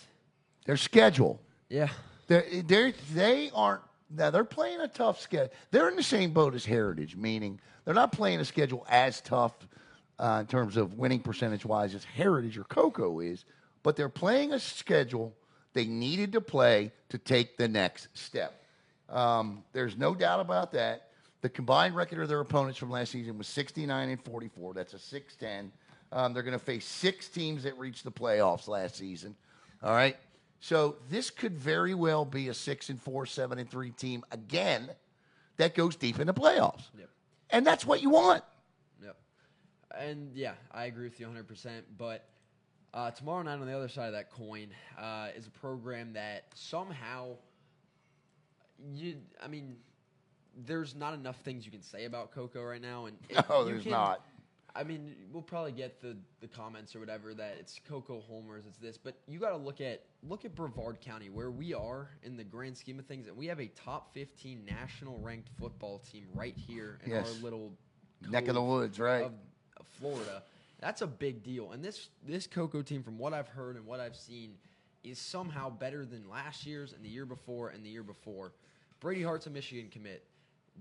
their schedule. Yeah. They aren't. Now, they're playing a tough schedule. They're in the same boat as Heritage, meaning they're not playing a schedule as tough in terms of winning percentage-wise as Heritage or Cocoa is, but they're playing a schedule they needed to play to take the next step. There's no doubt about that. The combined record of their opponents from last season was 69-44. That's a 6-10. They're going to face 6 teams that reached the playoffs last season. All right? So this could very well be a 6-4, 7-3 team again that goes deep in the playoffs. Yep. And that's what you want. Yep. And, yeah, I agree with you 100%. But tomorrow night on the other side of that coin is a program that somehow there's not enough things you can say about Cocoa right now. And there's not. I mean, we'll probably get the comments or whatever that it's Cocoa homers, it's this. But you got to look at Brevard County, where we are in the grand scheme of things. And we have a top 15 national-ranked football team right here in our little neck of the woods, right? Of Florida. That's a big deal. And this Cocoa team, from what I've heard and what I've seen, is somehow better than last year's and the year before and the year before. Brady Hart's a Michigan commit.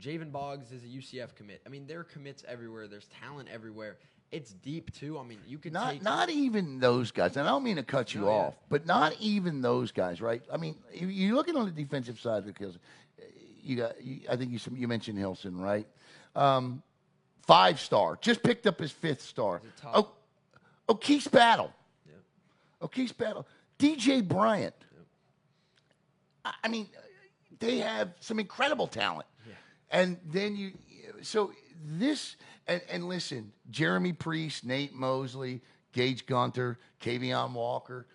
Javen Boggs is a UCF commit. I mean, there are commits everywhere. There's talent everywhere. It's deep, too. I mean, you could not even those guys. And I don't mean to cut you off, but not even those guys, right? I mean, you're looking on the defensive side because I think you mentioned Hilson, right? 5-star, just picked up his 5th star. O'Keefe's Battle. Yep. O'Keefe's Battle. DJ Bryant. Yep. I mean, they have some incredible talent. Yeah. And then and listen, Jeremy Priest, Nate Mosley, Gage Gunter, Kavion Walker,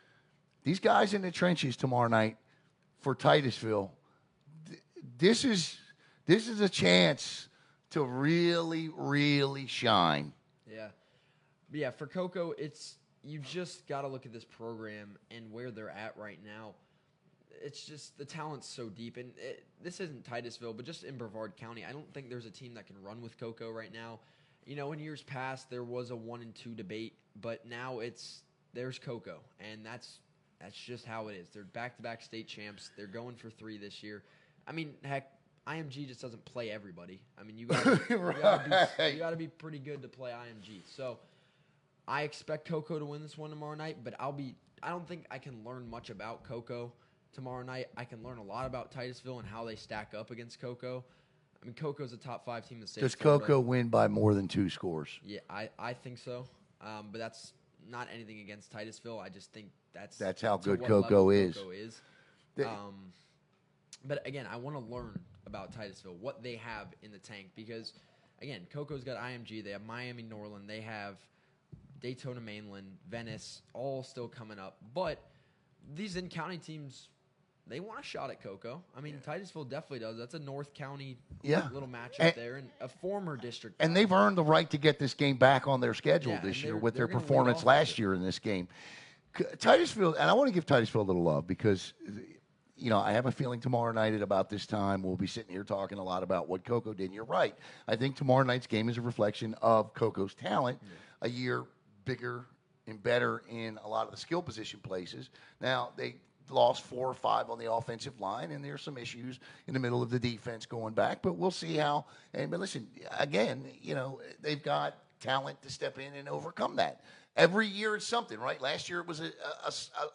these guys in the trenches tomorrow night for Titusville. This is a chance to really, really shine. Yeah. But yeah, for Cocoa, you've just got to look at this program and where they're at right now. It's just the talent's so deep. And this isn't Titusville, but just in Brevard County, I don't think there's a team that can run with Cocoa right now. You know, in years past, there was a 1 and 2 debate, but now there's Cocoa, and that's just how it is. They're back-to-back state champs. They're going for 3 this year. I mean, heck, IMG just doesn't play everybody. I mean, you got to be pretty good to play IMG. So I expect Cocoa to win this one tomorrow night, but I don't think I can learn much about Cocoa tomorrow night. I can learn a lot about Titusville and how they stack up against Cocoa. I mean, Cocoa's a top 5 team in the state. Does Cocoa win by more than 2 scores? Yeah, I think so. But that's not anything against Titusville. I just think that's how good Cocoa is. But again, I want to learn about Titusville, what they have in the tank, because again, Cocoa's got IMG, they have Miami Norland, they have Daytona Mainland, Venice, all still coming up. But these in-county teams, they want a shot at Cocoa. I mean, Titusville definitely does. That's a North County little matchup there, and a former district. And they've earned the right to get this game back on their schedule this year with their performance last year in this game. Titusville, and I want to give Titusville a little love because, you know, I have a feeling tomorrow night at about this time we'll be sitting here talking a lot about what Cocoa did. And you're right. I think tomorrow night's game is a reflection of Cocoa's talent, a year bigger and better in a lot of the skill position places. Now, they lost 4 or 5 on the offensive line, and there's some issues in the middle of the defense going back, but we'll see how. But listen, again, you know, they've got talent to step in and overcome that. Every year it's something, right? Last year it was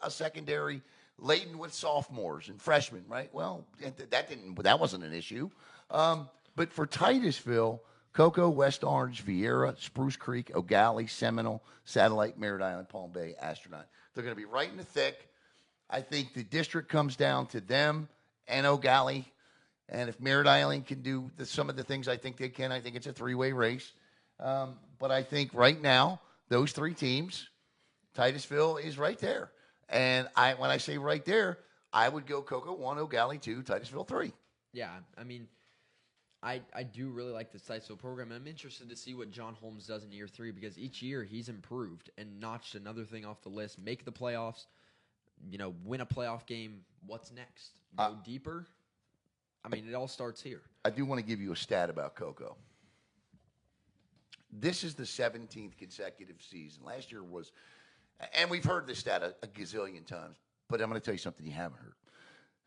a secondary laden with sophomores and freshmen, right? Well, that wasn't an issue. But for Titusville, Cocoa, West Orange, Viera, Spruce Creek, Eau Gallie, Seminole, Satellite, Merritt Island, Palm Bay, Astronaut. They're going to be right in the thick. I think the district comes down to them and Eau Gallie. And if Merritt Island can do some of the things I think they can, I think it's a 3-way race. But I think right now, those 3 teams, Titusville is right there. And when I say right there, I would go Cocoa 1, Eau Gallie 2, Titusville 3. Yeah, I mean, I do really like this Titusville program. And I'm interested to see what John Holmes does in year 3 because each year he's improved and notched another thing off the list, make the playoffs. You know, win a playoff game. What's next? Go deeper? I mean, it all starts here. I do want to give you a stat about Cocoa. This is the 17th consecutive season. Last year was, and we've heard this stat a gazillion times, but I'm going to tell you something you haven't heard.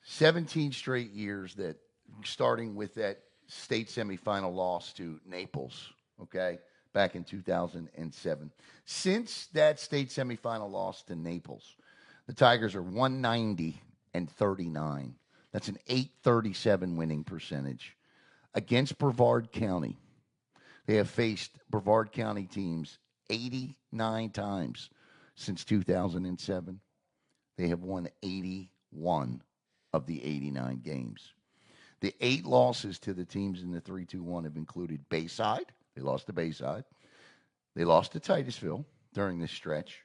17 straight years that, starting with that state semifinal loss to Naples, okay, back in 2007. Since that state semifinal loss to Naples, the Tigers are 190-39. That's an .837 winning percentage. Against Brevard County, they have faced Brevard County teams 89 times since 2007. They have won 81 of the 89 games. The 8 losses to the teams in the 3-2-1 have included Bayside. They lost to Bayside. They lost to Titusville during this stretch.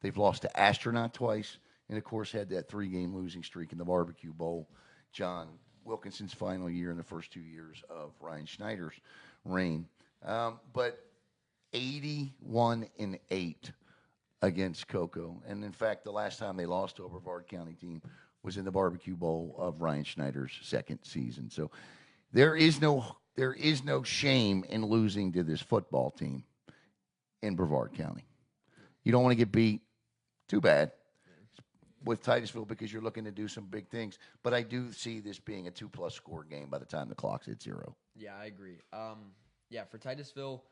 They've lost to Astronaut twice, and, of course, had that 3-game losing streak in the Barbecue Bowl. John Wilkinson's final year in the first 2 years of Ryan Schneider's reign. But 81-8 against Cocoa. And, in fact, the last time they lost to a Brevard County team was in the Barbecue Bowl of Ryan Schneider's second season. So there is no shame in losing to this football team in Brevard County. You don't want to get beat. Too bad with Titusville because you're looking to do some big things. But I do see this being a 2+ score game by the time the clock's hit 0. Yeah, I agree. For Titusville,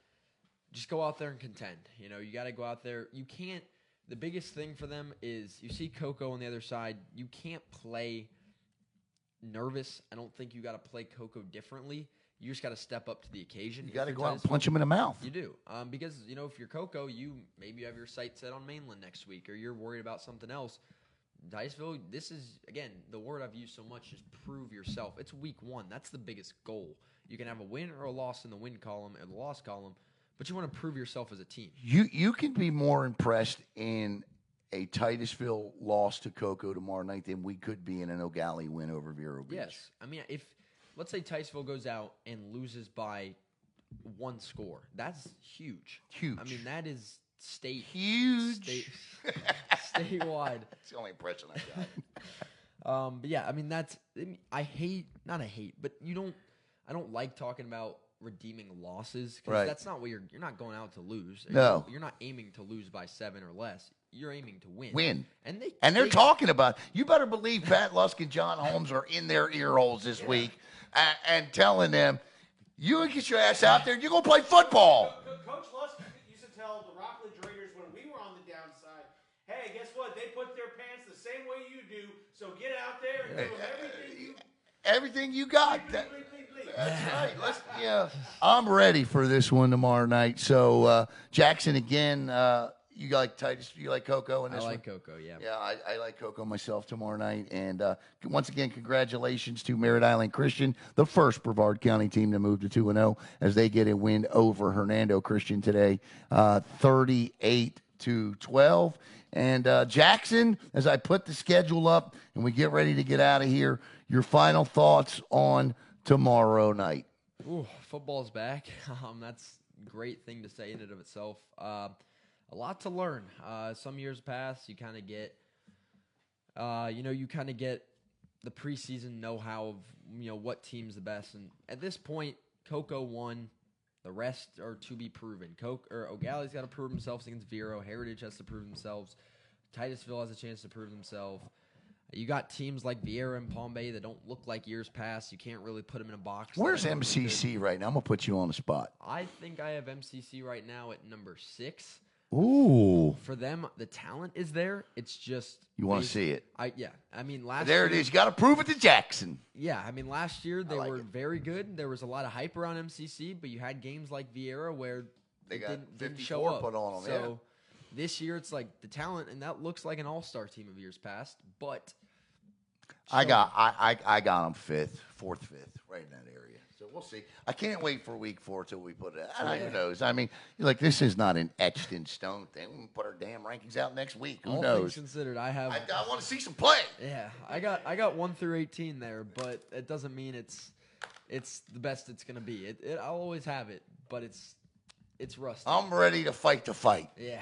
just go out there and contend. You know, you got to go out there. You can't. The biggest thing for them is you see Cocoa on the other side. You can't play nervous. I don't think you got to play Cocoa differently. You just got to step up to the occasion. You got to go out and punch him in the mouth. You do. Because, if you're Cocoa, maybe you have your sights set on Mainland next week, or you're worried about something else. Titusville, this is, again, the word I've used so much is prove yourself. It's week 1. That's the biggest goal. You can have a win or a loss in the win column and the loss column, but you want to prove yourself as a team. You can be more impressed in a Titusville loss to Cocoa tomorrow night than we could be in an Eau Gallie win over Vero Beach. Yes. I mean, let's say Titusville goes out and loses by 1 score. That's huge. Huge. I mean, that is huge. Statewide. It's the only impression I got. But yeah, I mean, I don't like talking about redeeming losses because that's not what you're not going out to lose. No. You're not aiming to lose by 7 or less. You're aiming to win. And they're talking about, you better believe Pat Lusk and John Holmes are in their ear holes this week and telling them, you get your ass out there and you're going to play football. Coach Lusk used to tell the Rockledge Raiders when we were on the downside, hey, guess what? They put their pants the same way you do, so get out there and do everything you got. Please. That's right. I'm ready for this one tomorrow night. So, Jackson, again, you like Titus? You like Cocoa in this one? I like Cocoa, yeah. Yeah, I like Cocoa myself tomorrow night. And once again, congratulations to Merritt Island Christian, the first Brevard County team to move to 2-0 as they get a win over Hernando Christian today, 38-12. And Jackson, as I put the schedule up and we get ready to get out of here, your final thoughts on tomorrow night. Ooh, football's back. That's a great thing to say in and of itself. A lot to learn. Some years past, you kind of get, the preseason know-how of, what team's the best. And at this point, Cocoa won. The rest are to be proven. Eau Gallie's got to prove themselves against Vero. Heritage has to prove themselves. Titusville has a chance to prove themselves. You got teams like Viera and Palm Bay that don't look like years past. You can't really put them in a box. Where's MCC right now? I'm going to put you on the spot. I think I have MCC right now at number 6. Ooh. For them, the talent is there. It's just you want to see it. I mean, last there year, it is. You got to prove it to Jackson. Yeah, I mean, last year they were very good. There was a lot of hype around MCC, but you had games like Viera where they didn't show up. Put on them. So this year it's like the talent, and that looks like an all-star team of years past. But I got them 4th, 5th, right in that area. So we'll see. I can't wait for week 4 till we put it out. Who knows? I mean, this is not an etched in stone thing. We can put our damn rankings out next week. Who knows? All things considered, I want to see some play. Yeah, I got 1 through 18 there, but it doesn't mean it's the best it's gonna be. I'll always have it, but it's rusty. I'm ready to fight the fight. Yeah.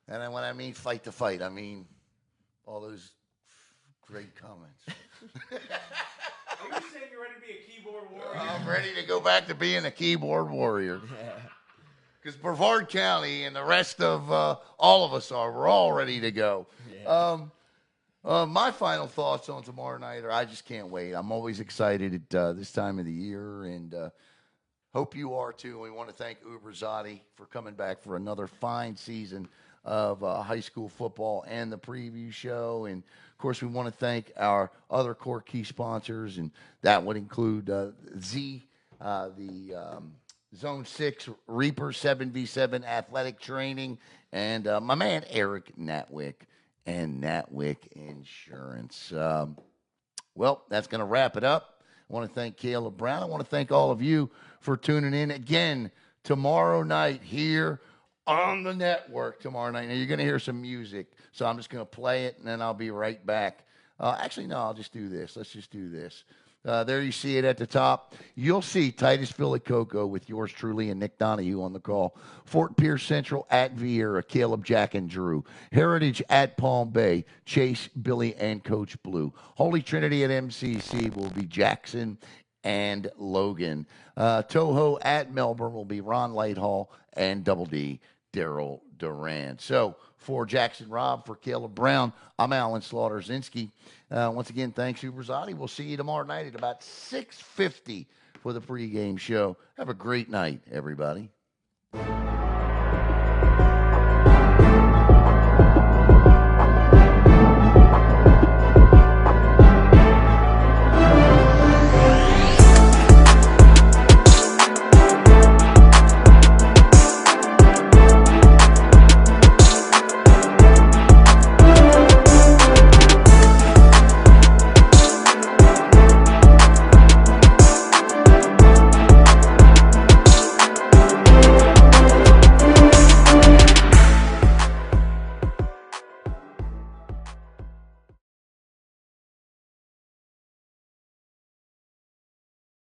And when I mean fight the fight, I mean all those great comments. Are you saying you're ready to be a keyboard warrior? I'm ready to go back to being a keyboard warrior. Yeah. Because Brevard County and the rest of all of us we're all ready to go. Yeah. My final thoughts on tomorrow night are I just can't wait. I'm always excited at this time of the year, and hope you are too. We want to thank Ubrzati for coming back for another fine season of high school football and the preview show. And, of course, we want to thank our other core key sponsors, and that would include the Zone 6 Reaper 7v7 athletic training, and my man Eric NATWICK and NATWICK Insurance. Well, that's going to wrap it up. I want to thank Caleb Brown. I want to thank all of you for tuning in again tomorrow night here on the network tomorrow night. Now, you're going to hear some music, so I'm just going to play it, and then I'll be right back. Actually, no, I'll just do this. Let's just do this. There you see it at the top. You'll see Titusville at Cocoa with yours truly and Nick Donahue on the call. Fort Pierce Central at Viera, Caleb, Jack, and Drew. Heritage at Palm Bay, Chase, Billy, and Coach Blue. Holy Trinity at MCC will be Jackson and Logan. Toho at Melbourne will be Ron Lighthall and Double D, Daryl Duran. So for Jackson Robb, for Caleb Brown, I'm Alan Slaughter-Zinski. Once again, thanks, Ubrzati. We'll see you tomorrow night at about 6:50 for the pregame show. Have a great night, everybody.